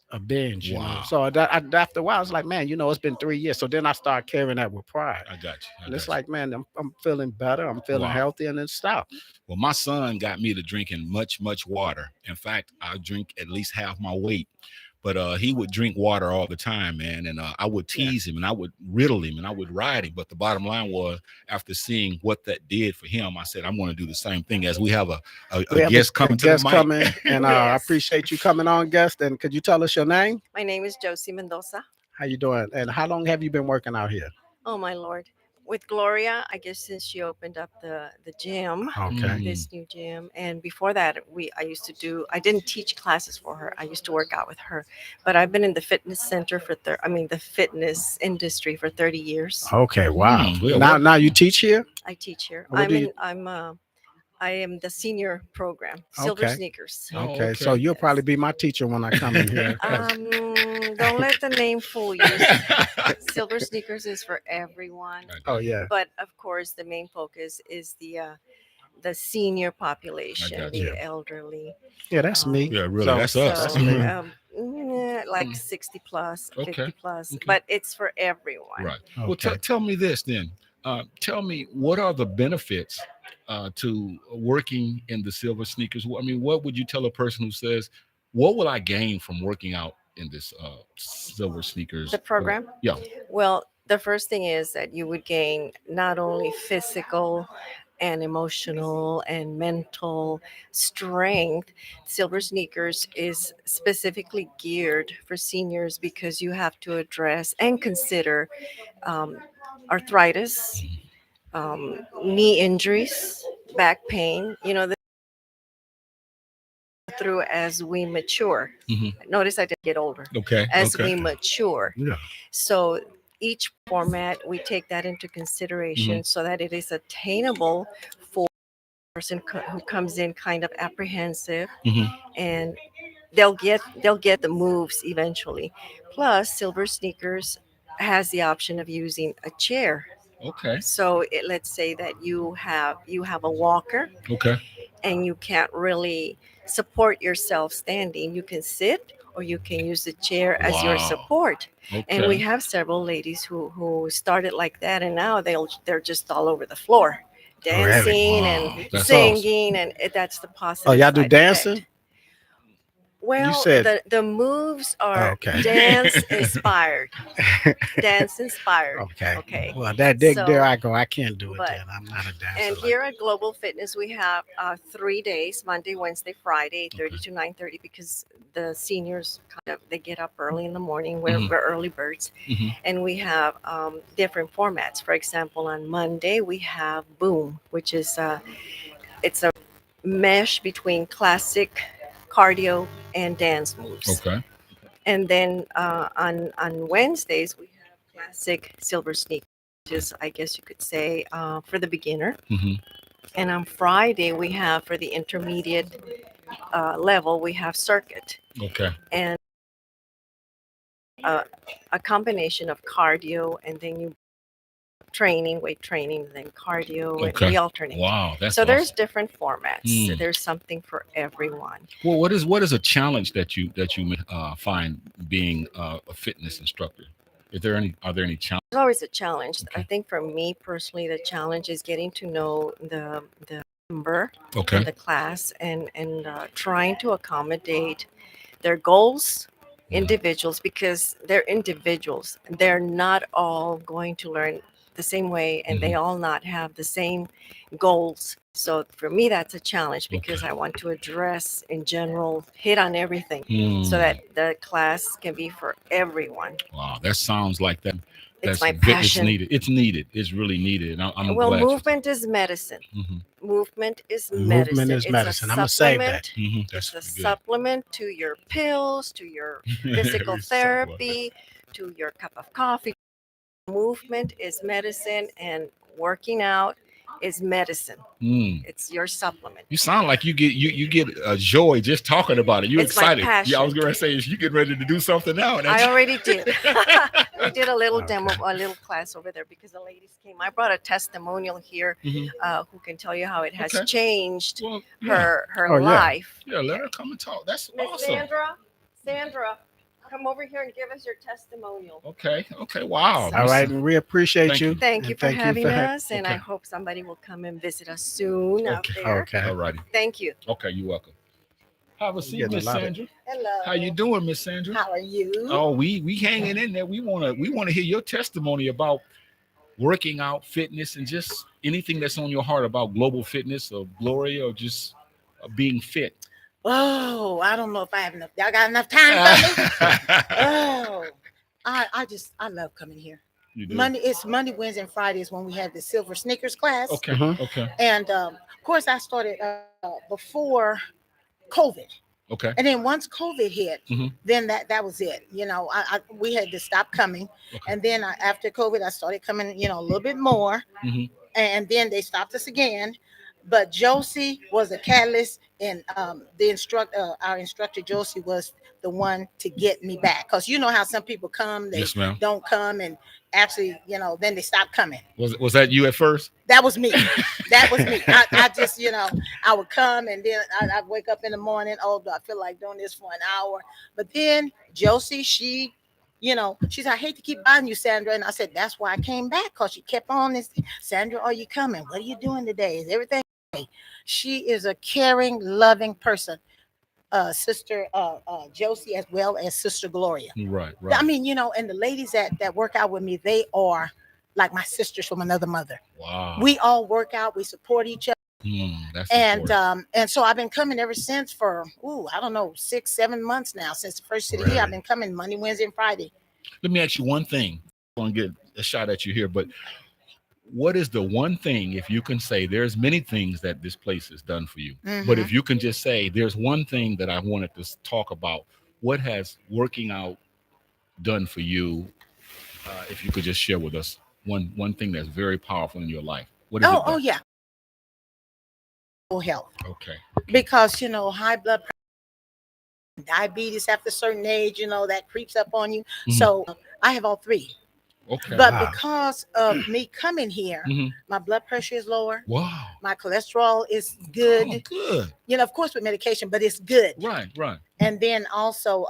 a binge? You know? So after a while, I was like, man, it's been 3 years. So then I started carrying that with pride. I got you. And it's like, man, I'm feeling better. I'm feeling healthy, and it stopped. Well, my son got me to drinking much water. In fact, I drink at least half my weight. But he would drink water all the time, man. And I would tease him and I would riddle him and I would ride him. But the bottom line was, after seeing what that did for him, I said, I'm going to do the same thing. As we have a guest coming to the mic. Coming, and I appreciate you coming on, guest. And could you tell us your name? My name is Josie Mendoza. How you doing? And how long have you been working out here? Oh my Lord. With Gloria, I guess since she opened up the gym, Okay. this new gym. And before that, I didn't teach classes for her. I used to work out with her. But I've been in the fitness center the fitness industry for 30 years. Okay, wow. Well, Now you teach here? I teach here. What do you- I'm I am the senior program, Silver Okay. Sneakers. Oh, Okay, so okay. you'll probably be my teacher when I come in here. 'cause- Don't let the name fool you. Silver Sneakers is for everyone, oh yeah, but of course, the main focus is the senior I population, got the you. yeah, elderly. yeah. That's me. Yeah, really, So that's us. that's So, me. like 60 plus, Okay. 50 plus, Okay. but it's for everyone. Right. Well, Okay. tell me this then. Tell me what are the benefits to working in the silver sneakers? I mean, what would you tell a person who says, "What will I gain from working out in this silver sneakers?" The program? Yeah. Well, the first thing is that you would gain not only physical and emotional and mental strength. Silver Sneakers is specifically geared for seniors because you have to address and consider um, arthritis, knee injuries, back pain. Through as we mature. Hmm. Notice I did get older. Okay. As Okay. we mature. Yeah. So each format, we take that into consideration so that it is attainable for a person who comes in kind of apprehensive, Hmm. and they'll get the moves eventually. Plus, Silver Sneakers has the option of using a chair. Okay. So let's say that you have a walker Okay. and you can't really support yourself standing, you can sit or you can use the chair as your Wow. support. And we Okay. have several ladies who started like that, and now they're just all over the floor, Really? dancing and Wow. That's awesome. singing, and that's the Oh, positive y'all do side dancing? effect. You Well, said. the moves Oh, are okay. dance inspired. Dance inspired. Okay. Okay. Well, there So, I go. I can't do it but then. I'm not a dancer. and Like here at Global Fitness, we have 3 days: Monday, Wednesday, Friday, 8:30 Okay. to 9:30, because the seniors kind of they get up early in the morning. Mhm. We're early birds, Hmm. and we have different formats. For example, on Monday we have Boom, which is it's a mesh between classic cardio and dance moves. Okay. And then on Wednesdays we have classic silver sneakers, which is, I guess you could say, for the beginner. Hmm. And on Friday we have, for the intermediate level, we have circuit, Okay. and uh, a combination of cardio, and then you training, weight training, then cardio, and Okay. we alternate. Wow. That's So there's awesome. different formats. Mm. There's something for everyone. Well, what is a challenge that you may find being a fitness instructor? Are there any challenges? There's always a challenge. I Okay. think for me personally, the challenge is getting to know the member Okay. in the class, and trying to accommodate their goals, Mhm. individuals, because they're individuals. They're not all going to learn the same way, and they Mhm. all not have the same goals. So for me, that's a challenge because Okay. I want to address in general, hit on everything, so Mm. that the class can be for everyone. Wow, that sounds like that. It's That's my it's passion. needed. It's needed. It's really needed, and I'm Well, glad. movement is medicine. Hmm. Movement is movement medicine. is It's a medicine. I'm gonna save that. supplement. Hmm. It's That's a good. supplement to your pills, to your physical therapy, to your cup of coffee. Movement is medicine, and working out is medicine. Mm. It's your supplement. You sound like you get a joy just talking about it. You It's my excited. Yeah, I was passion. going to say you get ready to do something now. I already did. We did a little demo, Okay. a little class over there because the ladies came. I brought a testimonial here, Mhm. who can tell you how it has Okay. changed Well, yeah, her Oh, yeah. life. yeah. Let her come and talk. That's Miss awesome. Sandra, come over here and give us your testimonial. Okay. Okay. Wow. All right, and we appreciate Thank you. you. Thank you And for having us, and I Okay. hope somebody will come and visit us soon out Okay. there. Okay. All righty. Thank you. Okay. You're welcome. Have a seat, getting a Miss lot of- Sandra. Hello. How you doing, Miss Sandra? How are you? Oh, we hanging in there. We wanna hear your testimony about working out, fitness, and just anything that's on your heart about global fitness or Gloria or just being fit. Oh, I don't know if I have enough. Y'all got enough time for me? Oh, I love coming here. You do. It's Monday, Wednesday, and Fridays when we have the Silver Sneakers class. Okay. Mhm. Okay. And of course, I started before COVID. Okay. And then once COVID hit, Mhm. then that was it. We had to stop coming. Okay. And then after COVID, I started coming, a little bit more. Mhm. And then they stopped us again. But Josie was a catalyst, and our instructor Josie was the one to get me back. Because you know how some people come, they Yes, ma'am. don't come, and actually, then they stop coming. Was that you at first? That was me. That was me. I just, I would come, and then I'd wake up in the morning. Oh, do I feel like doing this for an hour? But then Josie, she said, I hate to keep bothering you, Sandra. And I said, that's why I came back, because she kept on this. Sandra, are you coming? What are you doing today? Is everything okay? She is a caring, loving person. Sister Josie, as well as Sister Gloria. Right, I right. mean, and the ladies that work out with me, they are like my sisters from another mother. Wow. We all work out, we support each other. That's And important. and so I've been coming ever since for I don't know, 6-7 months now, since the first of the year. I've been coming Monday, Wednesday, and Friday. Let me ask you one thing. I want to get a shot at you here, but what is the one thing, if you can say, there's many things that this place has done for you, but if you can just say, there's one thing that I wanted to talk about, what has working out done for you? If you could just share with us one thing that's very powerful in your life. What is it? Oh yeah. Health. Okay. Because high blood pressure, diabetes after a certain age, that creeps up on you. So I have all three. Okay. But because of me coming here, my blood pressure is lower. Wow. My cholesterol is good. Oh, good. Of course with medication, but it's good. Right, right. And then also,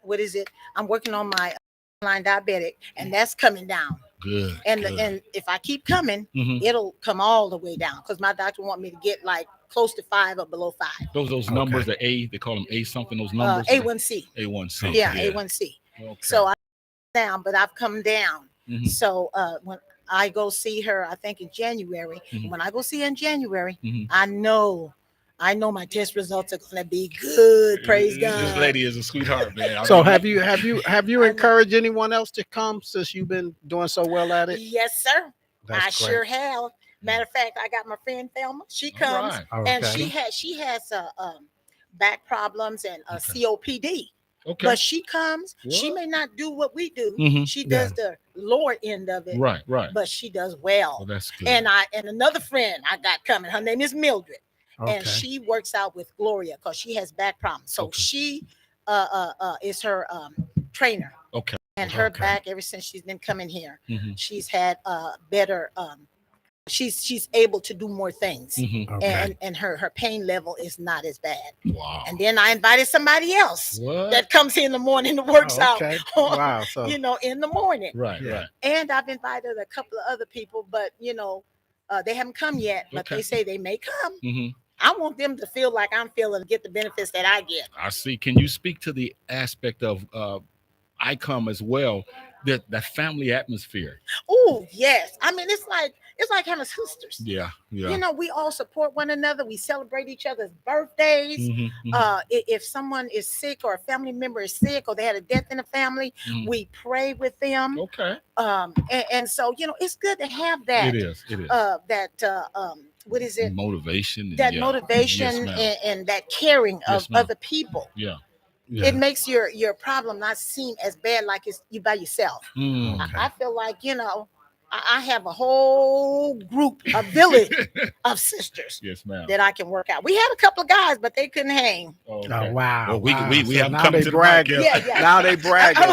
what is it? I'm working on my line diabetic, and that's coming down. Good. And good. and if I keep coming, it'll come all the way down, because my doctor want me to get like close to 5 or below 5. Those numbers, the A, they call them A something. Those numbers. A1C. A1C. Yeah, A1C. Okay. So I'm down, but I've come down. So when I go see her, I think in January. When I go see her in January, I know my test results are gonna be good. Praise God. This lady is a sweetheart, man. So have you encouraged anyone else to come since you've been doing so well at it? Yes, sir. That's I great. sure have. Matter of fact, I got my friend Thelma. She comes, All right. and Okay. she has back problems and COPD. Okay. But she comes. What? She may not do what we do. She Yeah. does the lower end of it. Right, right. But she does well. Well, that's good. And another friend I got coming. Her name is Mildred. Okay. And she works out with Gloria because she has back problems. So she is her trainer. Okay. And her back, ever since she's been coming here, she's had better she's able to do more things. Okay. And her pain level is not as bad. Wow. And then I invited somebody else What? that comes here in the morning that works Okay. out. Wow. So In the morning. Right, Yeah. right. And I've invited a couple of other people, but they haven't come yet, but Okay. they say they may come. I want them to feel like I'm feeling, get the benefits that I get. I see. Can you speak to the aspect of I come as well, that family atmosphere? Oh yes, I mean it's like having sisters. Yeah, yeah. We all support one another. We celebrate each other's birthdays. If someone is sick or a family member is sick or they had a death in the family, we pray with them. Okay. And so it's good to have that. It is. It is. What is it? Motivation. That yeah. motivation Yes, and that caring Yes, of ma'am. other people. Yeah. It makes your problem not seem as bad like it's you by yourself. I feel like I have a whole group, a village of sisters Yes, ma'am. that I can work out. We had a couple of guys, but they couldn't hang. Okay. Oh wow. Well, we wow. we So have now come they to the bragging. mic. Yeah. Now they bragging. I'm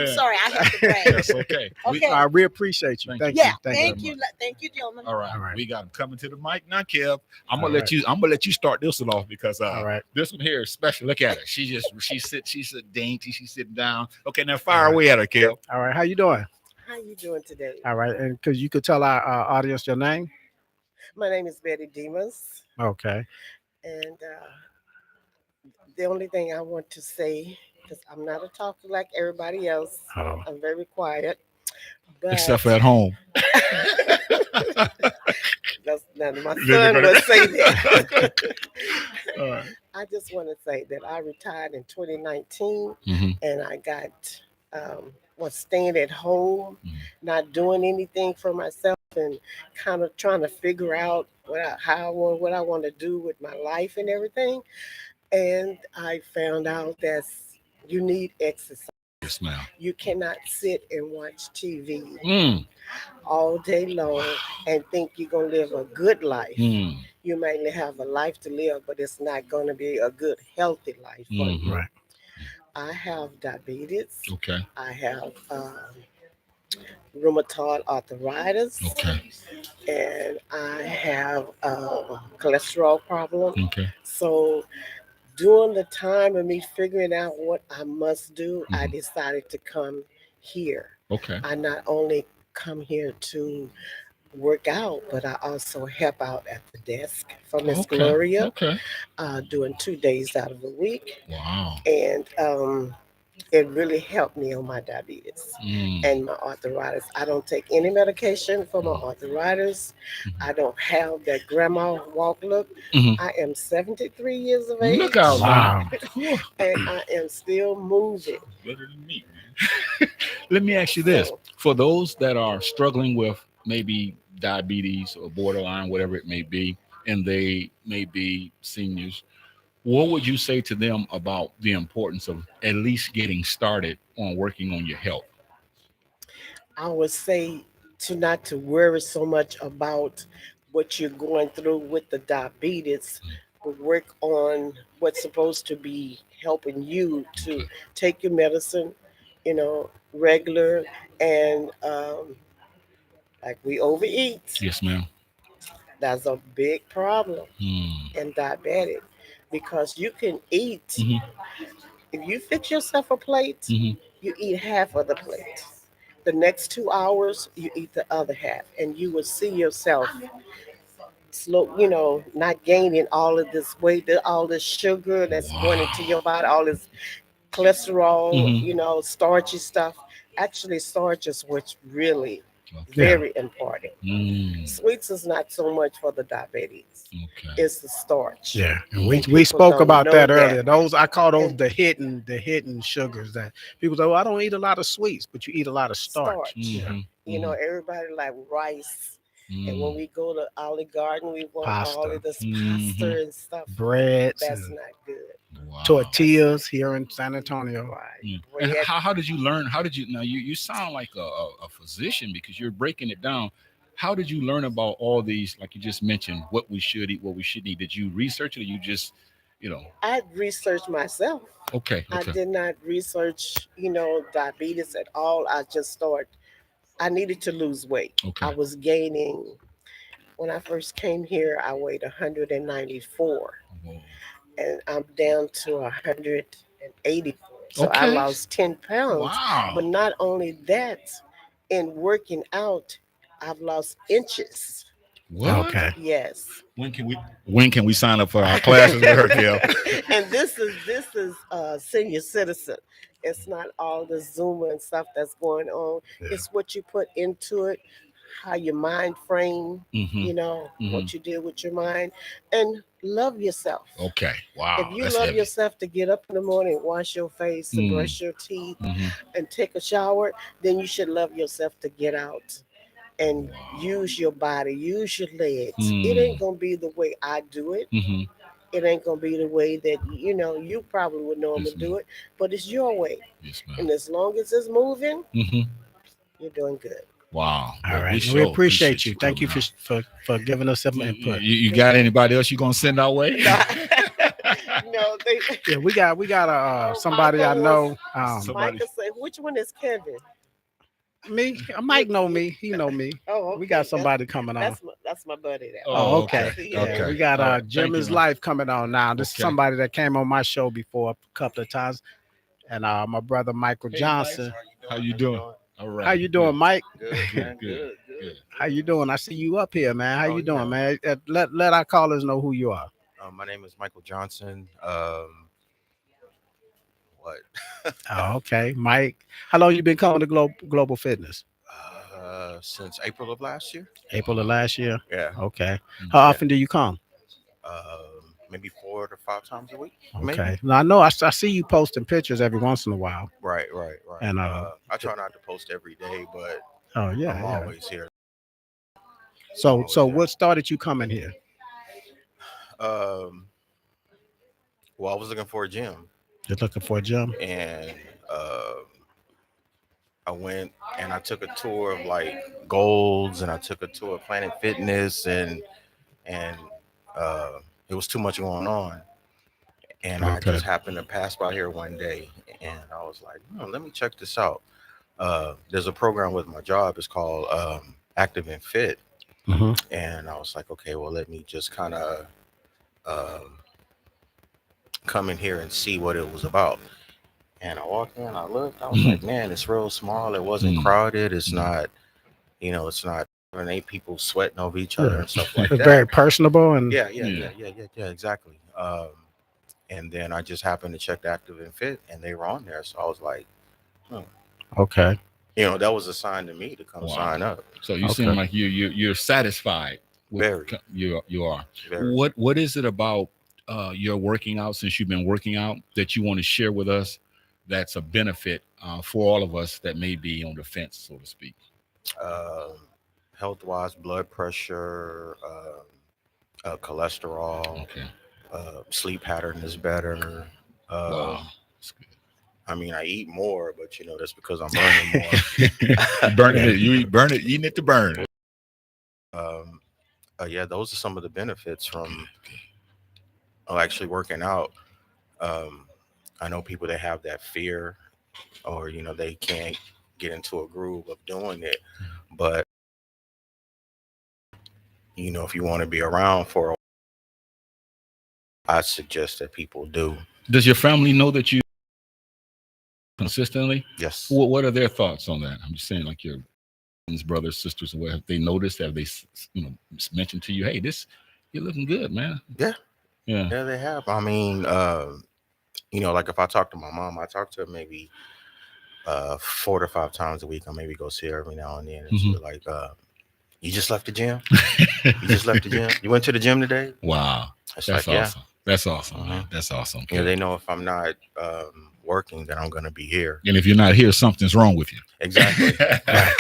man. sorry, I have to brag. That's okay. Okay. We appreciate you. Thank Thank Yeah, you. thank you you, thank you, gentlemen. All right. All right. We got him coming to the mic now, Kev. I'm All gonna let right. you. I'm gonna let you start this one off because All right. this one here is special. Look at her. She's dainty. She's sitting down. Okay, now fire away at her, Kev. All right. How you doing? How you doing today? All right. And because you could tell our audience your name. My name is Betty Demas, Okay. and the only thing I want to say, because I'm not a talker like everybody else, Oh. I'm very quiet. But Except for at home. that's none of my son would say that. All right. I just want to say that I retired in 2019, and I got was staying at home, not doing anything for myself, and kind of trying to figure out what I want to do with my life and everything. And I found out that you need exercise. Yes, ma'am. You cannot sit and watch TV. all day long and think you're going to live a good life. Mm. You may have a life to live, but it's not going to be a good, healthy life for you. Right. I have diabetes. Okay. I have rheumatoid arthritis, Okay. and I have a cholesterol problem. Okay. So during the time of me figuring out what I must do, I Mhm. decided to come here. Okay. I not only come here to work out, but I also help out at the desk for Miss Okay. Gloria, Okay. doing 2 days out of the week. Wow. And it really helped me on my diabetes Mm. and my arthritis. I don't take any medication for my Mhm. arthritis. Mhm. I don't have that grandma walk look. Mhm. I am 73 years of Look age out now. Wow. Whew. and I am still moving. Better than me, man. Let me ask you this. So For those that are struggling with maybe diabetes or borderline, whatever it may be, and they may be seniors, what would you say to them about the importance of at least getting started on working on your health? I would say to not to worry so much about what you're going through with the diabetes, but work on what's supposed to be helping you to Okay. take your medicine, regular, and like we overeat. Yes, ma'am. That's a big problem Hmm. in diabetic because you can eat. Hmm. If you fix yourself a plate, Hmm. you eat half of the plate. The next 2 hours, you eat the other half, and you will see yourself slow, not gaining all of this weight, all this sugar that's going into Wow. your body, all this cholesterol, Hmm. starchy stuff. Actually, starch is what's really Okay. Yeah. very important. Mm. Sweets is not so much for the diabetes. Okay. It's the starch. Yeah, and we And Mm. we people spoke don't about know that that. earlier. Those I call those And the hidden sugars that people say, "Oh, I don't eat a lot of sweets," but you eat a lot of starch. starch. Yeah, Hmm. Hmm. Everybody like rice. And when Mm. we go to Olive Garden, we want all pasta, of this Hmm. pasta and stuff. breads, That's and not good. Wow. That's tortillas here in San Antonio. right. Mm. And Bread. how did you learn? How did you now you sound like a physician because you're breaking it down. How did you learn about all these, like you just mentioned, what we should eat, what we shouldn't eat? Did you research it or you just, you know? I researched myself. Okay, I okay, did not research, diabetes at all. I just started. I needed to lose weight. I okay. was gaining. When I first came here, I weighed 194, Whoa. and I'm down to 184. So I Okay. lost 10 pounds. Wow. But not only that, in working out, I've lost inches. What? Okay. Yes. When can we sign up for our classes with her, Kel? And this is senior citizen. It's not all the Zuma and stuff that's going on. Yeah. It's what you put into it, how your mind frame, Mm-hmm. Mm-hmm. what you do with your mind, and love yourself. Okay. If Wow. you That's love heavy. yourself to get up in the morning, wash your face and Mm. brush your teeth Mm-hmm. and take a shower, then you should love yourself to get out and Wow. use your body, use your legs. It Mm. ain't gonna be the way I do it. Mm-hmm. It ain't gonna be the way that you probably would normally Yes, do ma'am. it, but it's your way. Yes, And ma'am. as long as it's moving, Mm-hmm. you're doing good. Wow. All Well, we right. We sure appreciate appreciate you. you Thank you coming for out. for giving us some You, input. you got anybody else you gonna send our way? No, no, they. Yeah, we got Oh, somebody I Michael was. know. Somebody. Michael said, "Which one is Kevin?" Me, You, Mike know you, me. He know me. oh, We got okay. That's somebody coming on. that's my buddy. That one. Oh, Oh, I okay. okay. see. Yeah, Yeah. we Okay. got All right. Jim Thank you, is man. Life coming on now. This is Okay. somebody that came on my show before a couple of times, and my brother Michael Hey, Mike. Johnson. How you doing? All How right. you Good. doing, Mike? Good, Good. man. Good. Good, good. Good. How you doing? I see you up here, man. How Oh, you yeah. doing, man? Let our callers know who you are. My name is Michael Johnson. What? Oh, okay, Mike. How long you been coming to Global Fitness? Since April of last year. April of last year. Yeah. Okay. Mm. How Yeah. often do you come? Maybe 4 to 5 times a week. Okay. Maybe. Now I know I see you posting pictures every once in a while, Right, right, right. and I try not to post every day, but oh yeah, I'm yeah. always here. So Always so there. what started you coming here? Um, well, I was looking for a gym, Just looking for a gym. and uh, I went and I took a tour of like Golds, and I took a tour of Planet Fitness, and uh, it was too much going on. And I Okay. just happened to pass by here one day, and I was like, let me check this out. There's a program with my job. It's called Active and Fit, Mm-hmm. and I was like, okay, well, let me just kind of um, come in here and see what it was about. And I walked in, I looked, I was like, man, it's real small. It wasn't crowded. It's not, it's not 7, 8 people sweating over each other and stuff like It's that. very personable and Yeah, exactly. And then I just happened to check the Active and Fit, and they were on there. So I was like, okay. that was a sign to me to come sign up. So you seem like you're satisfied with Very. you are. Very. What is it about your working out, since you've been working out, that you want to share with us that's a benefit for all of us that may be on the fence, so to speak? Health-wise, blood pressure, cholesterol. Okay. Sleep pattern is better. Wow. That's good. I mean, I eat more, but that's because I'm burning more. Burning it. You burn it, eating it to burn. Yeah, those are some of the benefits from actually working out. I know people that have that fear, or they can't get into a groove of doing it, but if you want to be around for a while, I suggest that people do. Does your family know that you consistently? Yes. What are their thoughts on that? I'm just saying, like your brothers, sisters, or what, have they noticed? Have they mentioned to you, hey, you're looking good, man? Yeah, yeah, they have. I mean, like if I talk to my mom, I talk to her maybe 4 to 5 times a week. I maybe go see her every now and then, and she's like, you just left the gym? You just left the gym? You went to the gym today? Wow. It's That's like, awesome. That's awesome, man. That's awesome. They know if I'm not working, then I'm going to be here. And if you're not here, something's wrong with you. Exactly.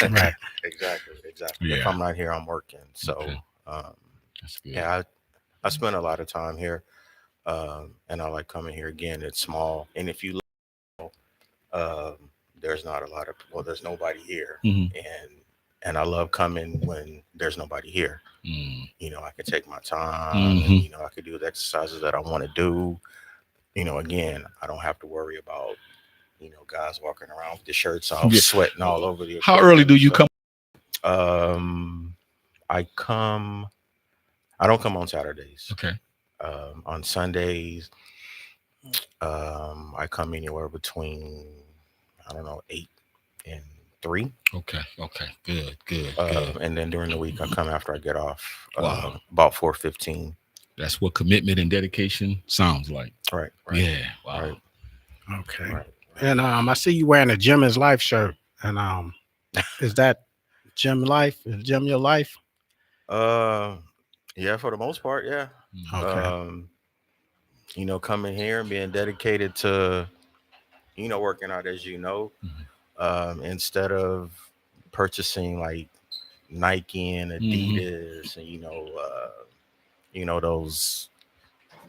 Right. Exactly. Yeah. If I'm not here, I'm working. So, that's good. Yeah, I spend a lot of time here, and I like coming here again. It's small, and if you look, there's not a lot of, there's nobody here, and I love coming when there's nobody here. I can take my time, and I can do the exercises that I want to do. Again, I don't have to worry about guys walking around with the shirts off, sweating all over the. How early do you come? I don't come on Saturdays. Okay. On Sundays, I come anywhere between 8 and 3. Okay. Good. And then during the week, I come after I get off. Wow. About 4:15. That's what commitment and dedication sounds like. Right. Yeah. Wow. Right. Okay. Right. And I see you wearing a Gym is Life shirt. And is that Gym Life? Is Gym your life? Yeah, for the most part, yeah. Okay. Coming here and being dedicated to, working out, as instead of purchasing like Nike and Adidas and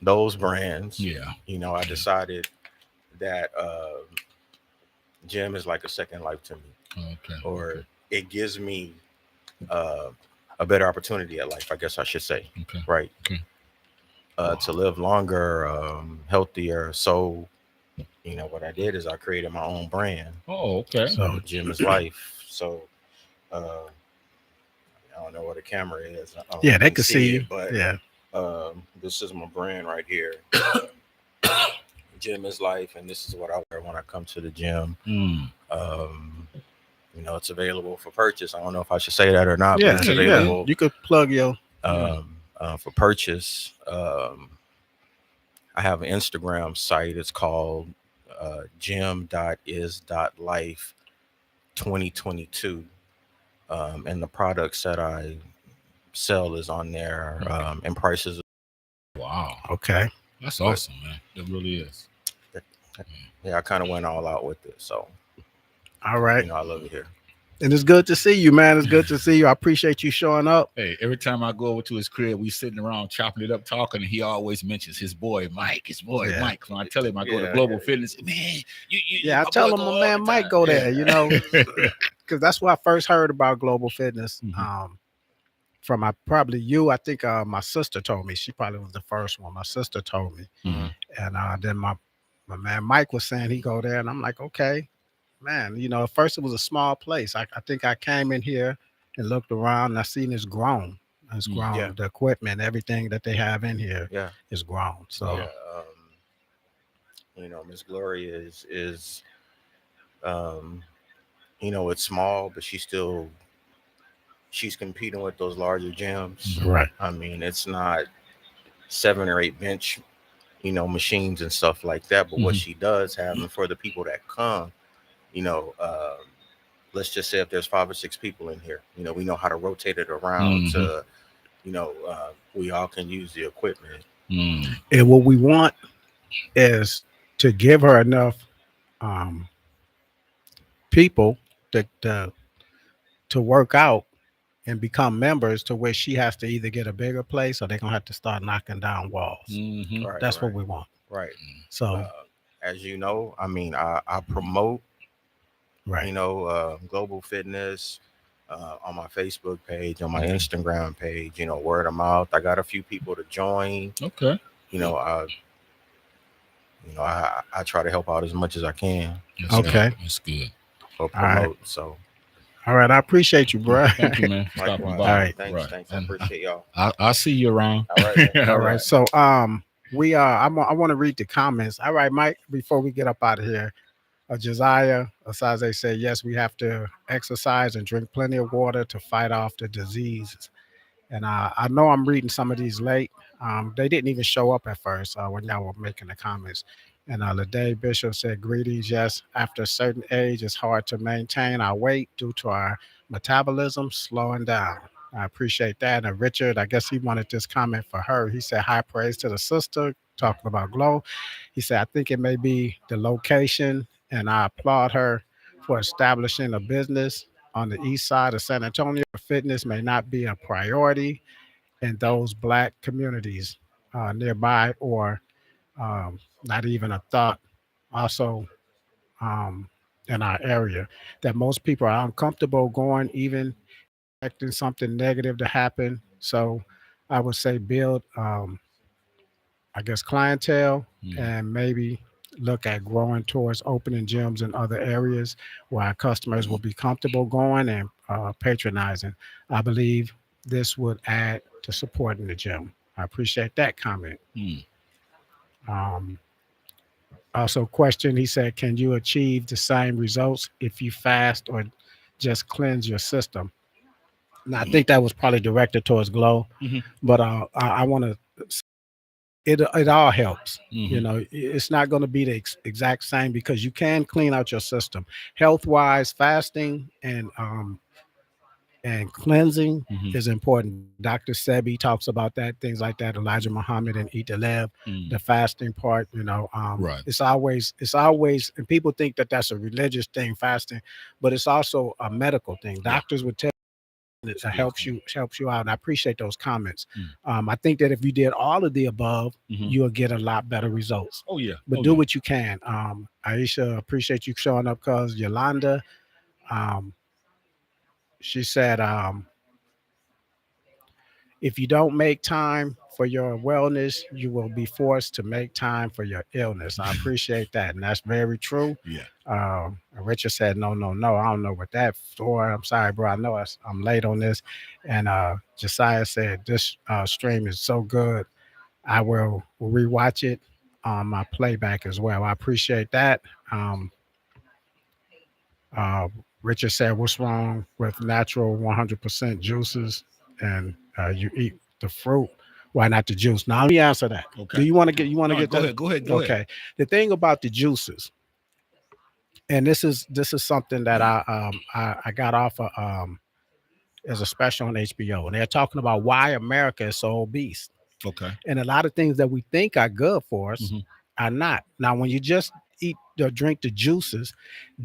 those brands. Yeah. I decided that gym is like a second life to me. Okay. Or it gives me a better opportunity at life, I guess I should say. Okay. Right. Okay. To live longer, healthier. So, what I did is I created my own brand. Oh, okay. So Gym is Life. So I don't know what a camera is. Yeah, they can see you. But yeah. This is my brand right here. Gym is Life, and this is what I wear when I come to the gym. It's available for purchase. I don't know if I should say that or not. Yeah, but it's available. Yeah. You could plug your for purchase. I have an Instagram site. It's called gym.is.life 2022. And the products that I sell is on there, and prices. Wow. Okay. That's awesome, man. It really is. Yeah, I kind of went all out with it. So, all right. I love it here. And it's good to see you, man. It's good to see you. I appreciate you showing up. Hey, every time I go over to his crib, we sitting around chopping it up, talking, and he always mentions his boy Mike. His boy Yeah. Mike. When I tell him I go to Yeah, Global Fitness, man, Yeah, I my tell boy him go my all man the Mike time. go Yeah. there, you know, because that's where I first heard about Global Fitness. From probably you. I think my sister told me. She probably was the first one. My sister told me, Mhm. and then my man Mike was saying he go there, and I'm like, okay, man. You know, at first it was a small place. I think I came in here and looked around, and I seen it's grown. It's Yeah, grown. The equipment, everything that they have in here yeah, is grown. So yeah. Miss Gloria is um, it's small, but she's competing with those larger gyms. right. I mean, it's not 7 or 8 bench, machines and stuff like that. But what Mhm. she does have, and for the people that come, you know, let's just say if there's 5 or 6 people in here, we know how to rotate it around Mhm. to, we all can use the equipment. Mm. And what we want is to give her enough um, people to work out and become members to where she has to either get a bigger place or they're gonna have to start knocking down walls. Mhm. Right, That's what right, we want. right. So As you know, I mean, I promote, right. global fitness on my Facebook page, on my Instagram page, word of mouth. I got a few people to join. Okay. You know, I, I try to help out as much as I can That's good. Okay. That's good. or All right. promote. So All right. I appreciate you, bro. Thank you, man, for stopping likewise, by. All man. right. Thanks, Right. thanks. I And appreciate y'all. I'll see you around. All right, man. All right. So we I want to read the comments. All right, Mike, before we get up out of here. Josiah Asaze said, yes, we have to exercise and drink plenty of water to fight off the diseases. And I know I'm reading some of these late. They didn't even show up at first when y'all were making the comments. And Ladae Bishop said, greetings. Yes, after a certain age, it's hard to maintain our weight due to our metabolism slowing down. I appreciate that. And Richard, I guess he wanted this comment for her. He said, high praise to the sister, talking about Glow. He said, I think it may be the location, and I applaud her for establishing a business on the east side of San Antonio. Fitness may not be a priority in those black communities nearby, or not even a thought. Also, um, in our area, that most people are uncomfortable going, even expecting something negative to happen. So, I would say build, I guess, clientele, and maybe look at growing towards opening gyms in other areas where our customers will be comfortable going and patronizing. I believe this would add to supporting the gym. I appreciate that comment. Mm. Um, Also, question, he said, can you achieve the same results if you fast or just cleanse your system? Now, I think that was probably directed towards Glow, Mhm. but I want to, it all helps. You Mhm. know, it's not going to be the exact same because you can clean out your system. Health wise, fasting and cleansing Mhm. is important. Dr. Sebi talks about that, things like that. Elijah Muhammad and Eat the Lev, Mm. the fasting part. Right. It's always, and people think that that's a religious thing, fasting, but it's also a medical thing. Yeah. Doctors would tell you it helps you out. And I appreciate those comments. Mm. I think that if you did all of the above, Mhm. you'll get a lot better results. Oh yeah. But Oh, do yeah. what you can. Aisha, appreciate you showing up. Cause Yolanda, um, she said, if you don't make time for your wellness, you will be forced to make time for your illness. I appreciate that, and that's very true. Yeah. Richard said, no, no, no. I don't know what that for. I'm sorry, bro. I know I'm late on this. And Josiah said, this stream is so good. I will rewatch it on my playback as well. I appreciate that. Um, uh, Richard said, what's wrong with natural 100% juices and you eat the fruit? Why not the juice? Now let me answer that. Okay. Do you want to get No, get go that? ahead. Go ahead. Go ahead. Okay. The thing about the juices, and this is something that I got off of as a special on HBO, and they're talking about why America is so obese. Okay. And a lot of things that we think are good for us Mhm. are not. Now, when you just eat or drink the juices,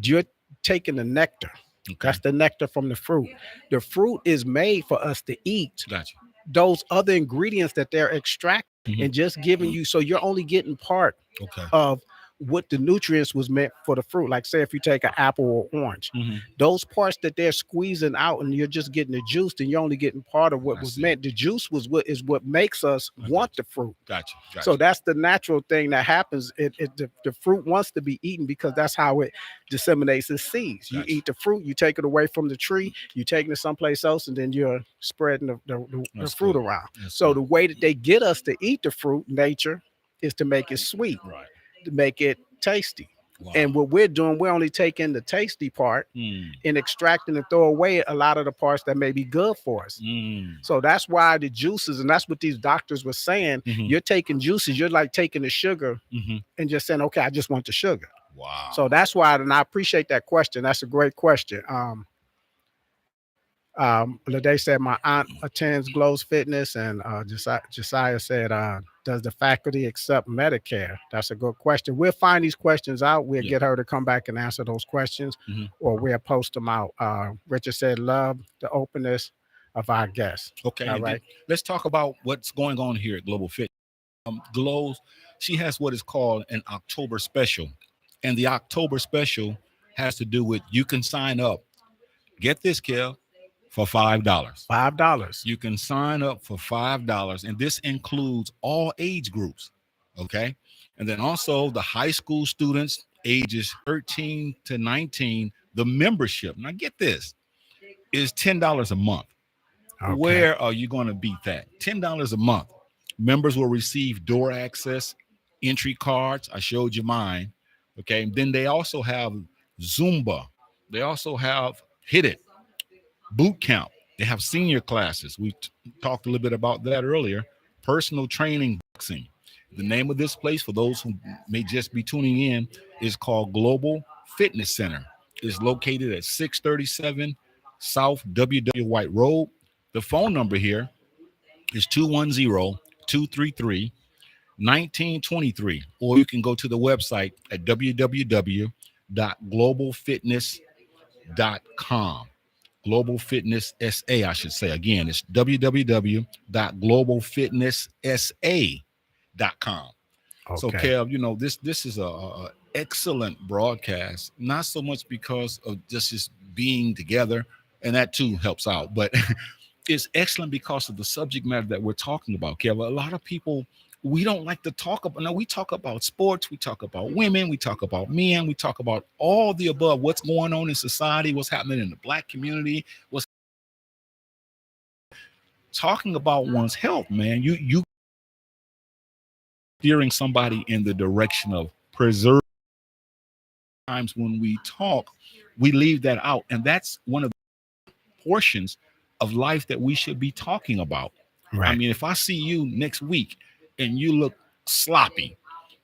you're taking the nectar. Okay. That's the nectar from the fruit. The fruit is made for us to eat. Gotcha. Those other ingredients that they're extracting Mhm. and just giving you, so you're only getting part Okay. of what the nutrients was meant for the fruit. Like say if you take an apple or orange, Mhm. those parts that they're squeezing out and you're just getting the juice, and you're only getting part of what I was see. meant. The juice was what makes us I want got the fruit. Gotcha. Gotcha. So that's the natural thing that happens. The fruit wants to be eaten because that's how it disseminates its seeds. You Gotcha. eat the fruit, you take it away from the tree, you taking it someplace else, and then you're spreading the That's fruit good. around. That's So good. the way that they get us to eat the fruit, nature, is to make it sweet, Right. to make it tasty. Wow. And what we're doing, we're only taking the tasty part Mm. and extracting and throw away a lot of the parts that may be good for us. Mm. So that's why the juices, and that's what these doctors were saying. Mhm. You're taking juices, you're like taking the sugar Mhm. and just saying, okay, I just want the sugar. Wow. So that's why, and I appreciate that question. That's a great question. Lede said my aunt attends Glows Fitness, and Josiah said, does the faculty accept Medicare? That's a good question. We'll find these questions out. We'll Yeah. get her to come back and answer those questions, Mhm. or we'll post them out. Richard said, love the openness of our guests. Okay. All And then right. let's talk about what's going on here at Global Fit. Glows, she has what is called an October special, and the October special has to do with you can sign up. Get this, Kev, for $5. $5. You can sign up for $5, and this includes all age groups. Okay. And then also the high school students ages 13 to 19, the membership. Now, get this, is $10 a month. Okay. Where are you going to beat that? $10 a month. Members will receive door access, entry cards. I showed you mine. Okay. And then they also have Zumba. They also have Hit It, boot camp. They have senior classes. We talked a little bit about that earlier. Personal training, boxing. The name of this place, for those who may just be tuning in, is called Global Fitness Center. It's located at 637 South W.W. White Road. The phone number here is 210-233-1923, or you can go to the website at www.globalfitness.com. Global Fitness SA, I should say. Again, it's www.globalfitnessa.com. So, Okay. Kev, this is a excellent broadcast. Not so much because of just being together, and that too helps out, but it's excellent because of the subject matter that we're talking about, Kev. A lot of people, we don't like to talk about. No, we talk about sports, we talk about women, we talk about men, we talk about all the above. What's going on in society? What's happening in the Black community? What's talking about one's health, man? You steering somebody in the direction of preserve. Times when we talk, we leave that out, and that's one of the portions of life that we should be talking about. Right. I mean, if I see you next week and you look sloppy,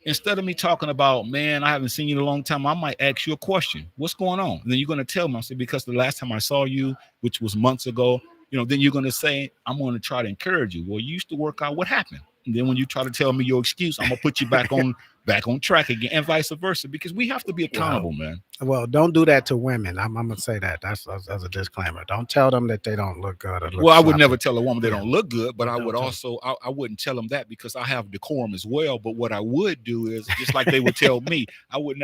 instead of me talking about, man, I haven't seen you in a long time, I might ask you a question. What's going on? And then you're going to tell me, I say, because the last time I saw you, which was months ago, then you're going to say, I'm going to try to encourage you. Well, you used to work out. What happened? And then when you try to tell me your excuse, I'm going to put you back on track again, and vice versa, because we have to be accountable, man. Well, don't do that to women. I'm gonna say that. That's as a disclaimer. Don't tell them that they don't look good. Or look Well, I would sloppy. never tell a woman they Yeah. don't look good, but I Don't would tell also, I wouldn't tell them that because I have decorum as well. But what I would do is just like they would tell me, I wouldn't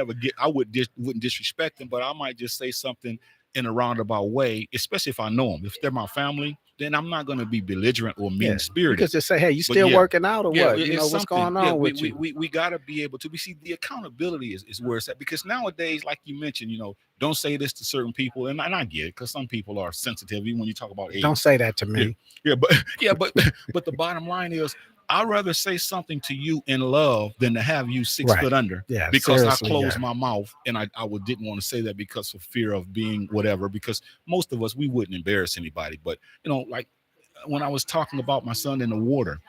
disrespect them, but I might just say something in a roundabout way, especially if I know them. If they're my family, then I'm not going to be belligerent or Yeah. mean spirited. You could just say, "Hey, you But still yeah. working out or Yeah, what? You it's know what's something. going on with you?" We got to be able to. We see the accountability is where it's at, because nowadays, like you mentioned, don't say this to certain people, and I get it because some people are sensitive even when you talk about age. Don't say that to me. Yeah, but the bottom line is, I'd rather say something to you in love than to have you 6 Right. foot under. Yeah, Because seriously, I closed yeah. my mouth, and I didn't want to say that because of fear of being whatever. Because most of us, we wouldn't embarrass anybody, but like when I was talking about my son in the water,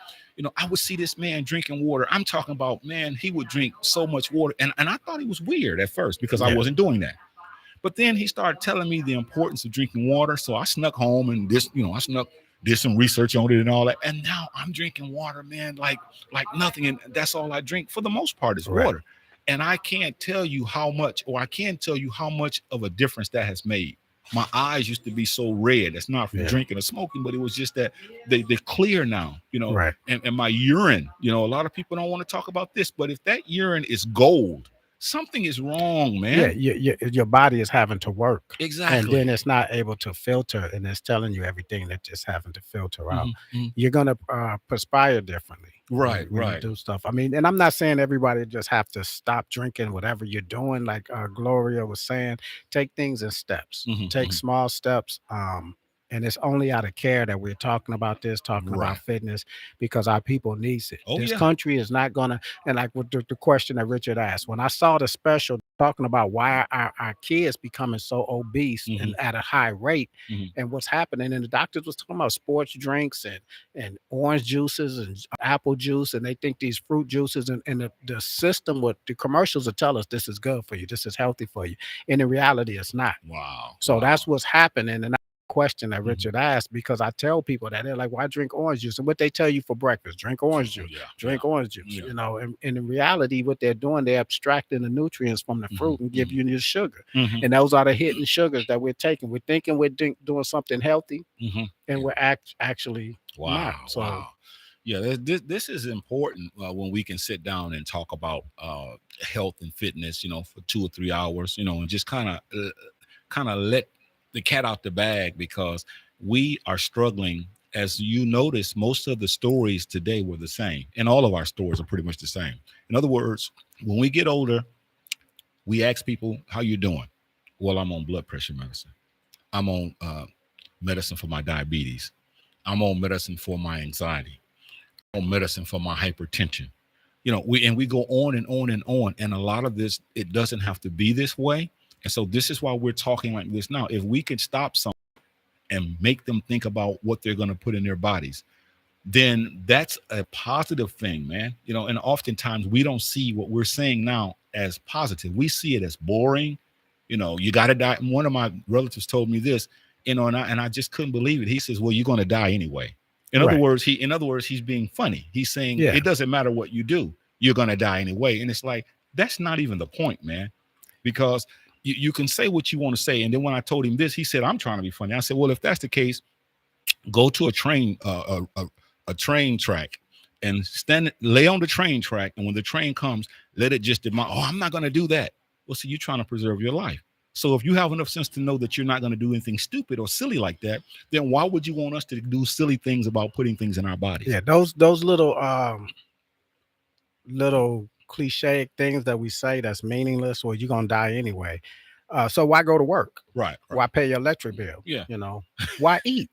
I would see this man drinking water. I'm talking about, man, he would drink so much water, and I thought he was weird at first because I Yeah. wasn't doing that. But then he started telling me the importance of drinking water. So I snuck home and did some research on it and all that. And now I'm drinking water, man, like nothing. And that's all I drink for the most part is Right. water. And I can't tell you how much, or I can tell you how much of a difference that has made. My eyes used to be so red. That's not from drinking or smoking, but it was just that they're clear now, Right. And my urine, a lot of people don't want to talk about this, but if that urine is gold, something is wrong, man. Your body is having to work. Exactly. And then it's not able to filter, and it's telling you everything that it's having to filter out. Mm-hmm. You're going to perspire differently. Right, when right. you do stuff. I mean, and I'm not saying everybody just have to stop drinking whatever you're doing. Like Gloria was saying, take things in steps. Mm-hmm, Take small steps. And it's only out of care that we're talking about this, talking Right. about fitness, because our people needs it. Oh, This yeah. country is not gonna. And like with the question that Richard asked, when I saw the special talking about why our kids becoming so obese Mhm. and at a high rate, Mhm. and what's happening, and the doctors was talking about sports drinks and orange juices and apple juice, and they think these fruit juices and the system, what the commercials will tell us, this is good for you, this is healthy for you, and in reality it's not. Wow. So wow. that's what's happening. And question that Mhm. Richard asked, because I tell people that they're like, why drink orange juice? And what they tell you for breakfast, drink orange juice, Yeah, drink orange juice, yeah. and in reality, what they're doing, they're abstracting the nutrients from the fruit and give you your sugar. Mhm. And those are the hidden sugars that we're taking. We're thinking we're doing something healthy, Mhm. and we're actually Wow. not. So Wow. Yeah, this is important when we can sit down and talk about health and fitness, for 2 or 3 hours, and just kind of let the cat out the bag, because we are struggling. As you notice, most of the stories today were the same, and all of our stories are pretty much the same. In other words, when we get older, we ask people, how you doing? Well, I'm on blood pressure medicine. I'm on medicine for my diabetes. I'm on medicine for my anxiety. I'm on medicine for my hypertension. We go on and on and on. And a lot of this, it doesn't have to be this way. And so this is why we're talking like this now. If we could stop some and make them think about what they're going to put in their bodies, then that's a positive thing, man. And oftentimes we don't see what we're saying now as positive. We see it as boring. You got to die. One of my relatives told me this, and I just couldn't believe it. He says, well, you're going to die anyway. In other words, he's being funny. He's saying it doesn't matter what you do, you're going to die anyway. And it's like, that's not even the point, man, because you can say what you want to say. And then when I told him this, he said, I'm trying to be funny. I said, well, if that's the case, go to a train track and lay on the train track. And when the train comes, let it just demand, oh, I'm not going to do that. Well, see, you're trying to preserve your life. So if you have enough sense to know that you're not going to do anything stupid or silly like that, then why would you want us to do silly things about putting things in our bodies? yeah, those little cliche things that we say that's meaningless, or you're gonna die anyway. So why go to work? Right. Why pay your electric bill? Yeah. Why eat?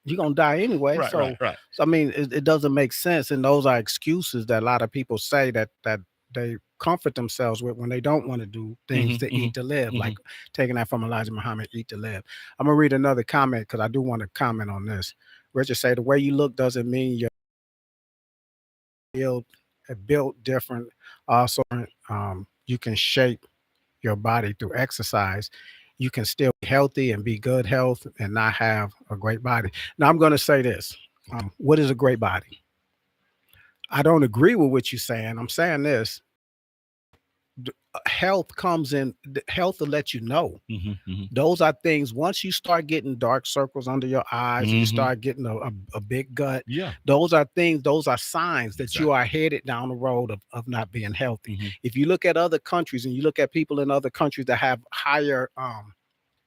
You're gonna die anyway. Right, so, right. so I mean, it doesn't make sense, and those are excuses that a lot of people say that they comfort themselves with when they don't want to do things to eat to live, like taking that from Elijah Muhammad, eat to live. I'm gonna read another comment because I do want to comment on this. Richard say the way you look doesn't mean you're built different. Also, you can shape your body through exercise. You can still be healthy and be good health and not have a great body. Now, I'm going to say this. What is a great body? I don't agree with what you're saying. I'm saying this. Health comes in, health will let you know. Those are things, once you start getting dark circles under your eyes, and you start getting a big gut, those are things, those are signs that you are headed down the road of not being healthy. If you look at other countries and you look at people in other countries that have higher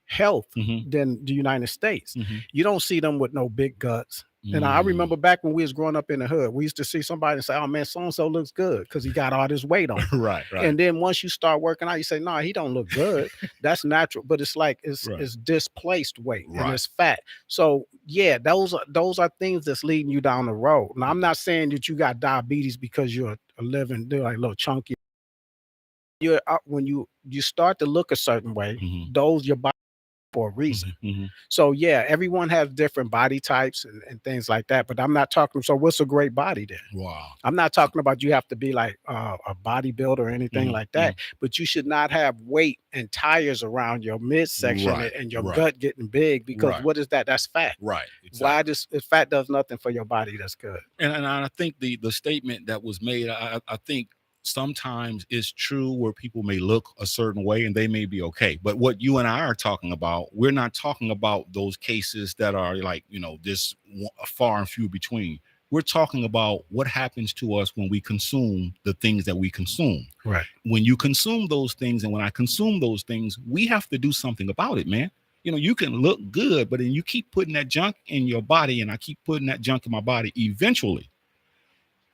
health than the United States, you don't see them with no big guts. And I remember back when we was growing up in the hood, we used to see somebody and say, oh man, so-and-so looks good because he got all this weight on. Right. And then once you start working out, you say, no, he don't look good. That's natural. But it's like, it's displaced weight and it's fat. So yeah, those are things that's leading you down the road. Now, I'm not saying that you got diabetes because you're they're like a little chunky. You're when you start to look a certain way, your body for a reason. So yeah, everyone has different body types and things like that. But I'm not talking. So what's a great body then? Wow. I'm not talking about you have to be like a bodybuilder or anything like that. But you should not have weight and tires around your midsection and your gut getting big, because what is that? That's fat. Right. Exactly. Why if fat does nothing for your body, that's good. And I think the statement that was made, I think sometimes it's true where people may look a certain way and they may be okay. But what you and I are talking about, we're not talking about those cases that are like, this far and few between. We're talking about what happens to us when we consume the things that we consume. Right. When you consume those things and when I consume those things, we have to do something about it, man. You can look good, but then you keep putting that junk in your body and I keep putting that junk in my body. Eventually,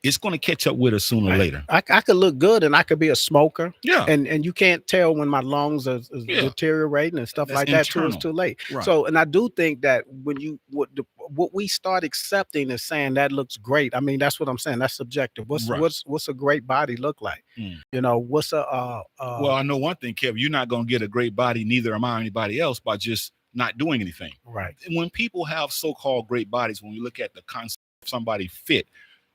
it's going to catch up with us sooner or later. I could look good and I could be a smoker. Yeah. And you can't tell when my lungs are deteriorating and stuff like that till it's too late. Right. So, and I do think that when what we start accepting is saying that looks great. I mean, that's what I'm saying. That's subjective. What's a great body look like? What's a well, I know one thing, Kev, you're not going to get a great body, neither am I, anybody else, by just not doing anything. Right. When people have so-called great bodies, when we look at the concept of somebody fit,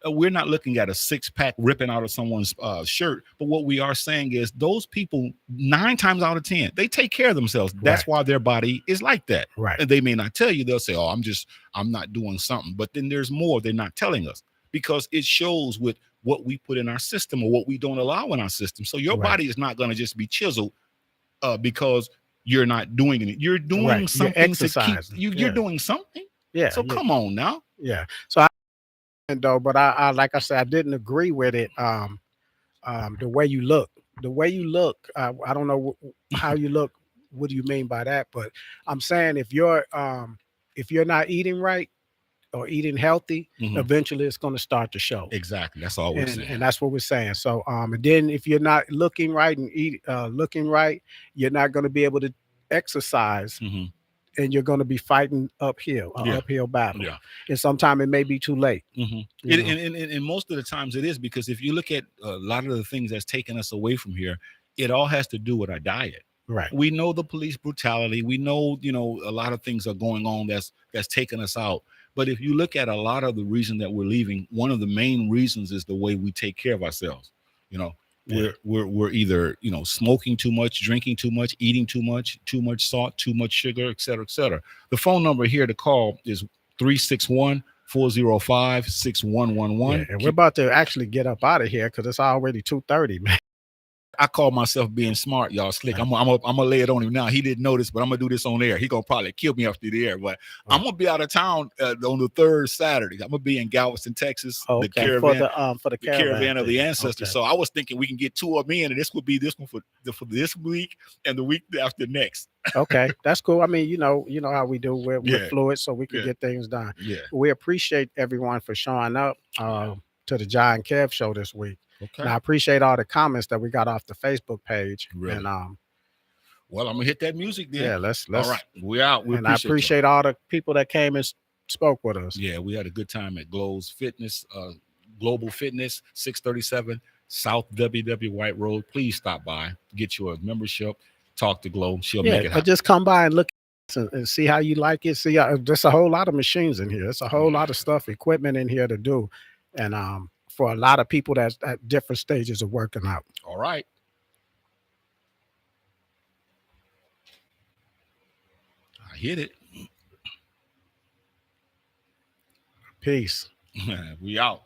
we're not looking at a six-pack ripping out of someone's shirt, but what we are saying is those people 9 times out of 10, they take care of themselves. That's why their body is like that. Right. And they may not tell you. They'll say, "Oh, I'm not doing something," but then there's more they're not telling us because it shows with what we put in our system or what we don't allow in our system. So your body is not going to just be chiseled because you're not doing it. You're doing something to keep you're doing something. Yeah. So come on now. Yeah. So but I like I said, I didn't agree with it. The way you look, I don't know how you look. What do you mean by that? But I'm saying if you're not eating right or eating healthy, eventually it's going to start to show. Exactly. That's all we're saying. And that's what we're saying. So, and then if you're not looking right and looking right, you're not going to be able to exercise. And you're going to be fighting uphill battle. Yeah. And sometimes it may be too late. And most of the times it is, because if you look at a lot of the things that's taken us away from here, it all has to do with our diet. Right. We know the police brutality. We know, a lot of things are going on that's taking us out. But if you look at a lot of the reason that we're leaving, one of the main reasons is the way we take care of ourselves. We're either smoking too much, drinking too much, eating too much salt, too much sugar, et cetera, et cetera. The phone number here to call is 361-405-6111. Yeah, and we're about to actually get up out of here because it's already 2:30, man. I call myself being smart, y'all. Slick. I'm gonna lay it on him now. He didn't notice, but I'm gonna do this on air. He gonna probably kill me after the air. But I'm gonna be out of town on the 3rd Saturday. I'm gonna be in Galveston, Texas. Okay. The caravan For the caravan of the ancestors. Okay. So I was thinking we can get 2 of me in, and this would be this one for this week and the week after next. Okay, that's cool. I mean, you know how we do. We're fluid, so we can get things done. Yeah. We appreciate everyone for showing up to the Jah and Kev show this week. Okay. And I appreciate all the comments that we got off the Facebook page. Really? And well, I'm gonna hit that music then. Yeah, let's all right. We're out. I appreciate all the people that came and spoke with us. Yeah, we had a good time at Global Fitness, 637 South WW White Road. Please stop by, get your membership, talk to Glow. She'll make it happen. But just come by and look and see how you like it. See, there's a whole lot of machines in here. There's a whole lot of stuff, equipment in here to do. And for a lot of people that's at different stages of working out. All right. I hit it. Peace. We out.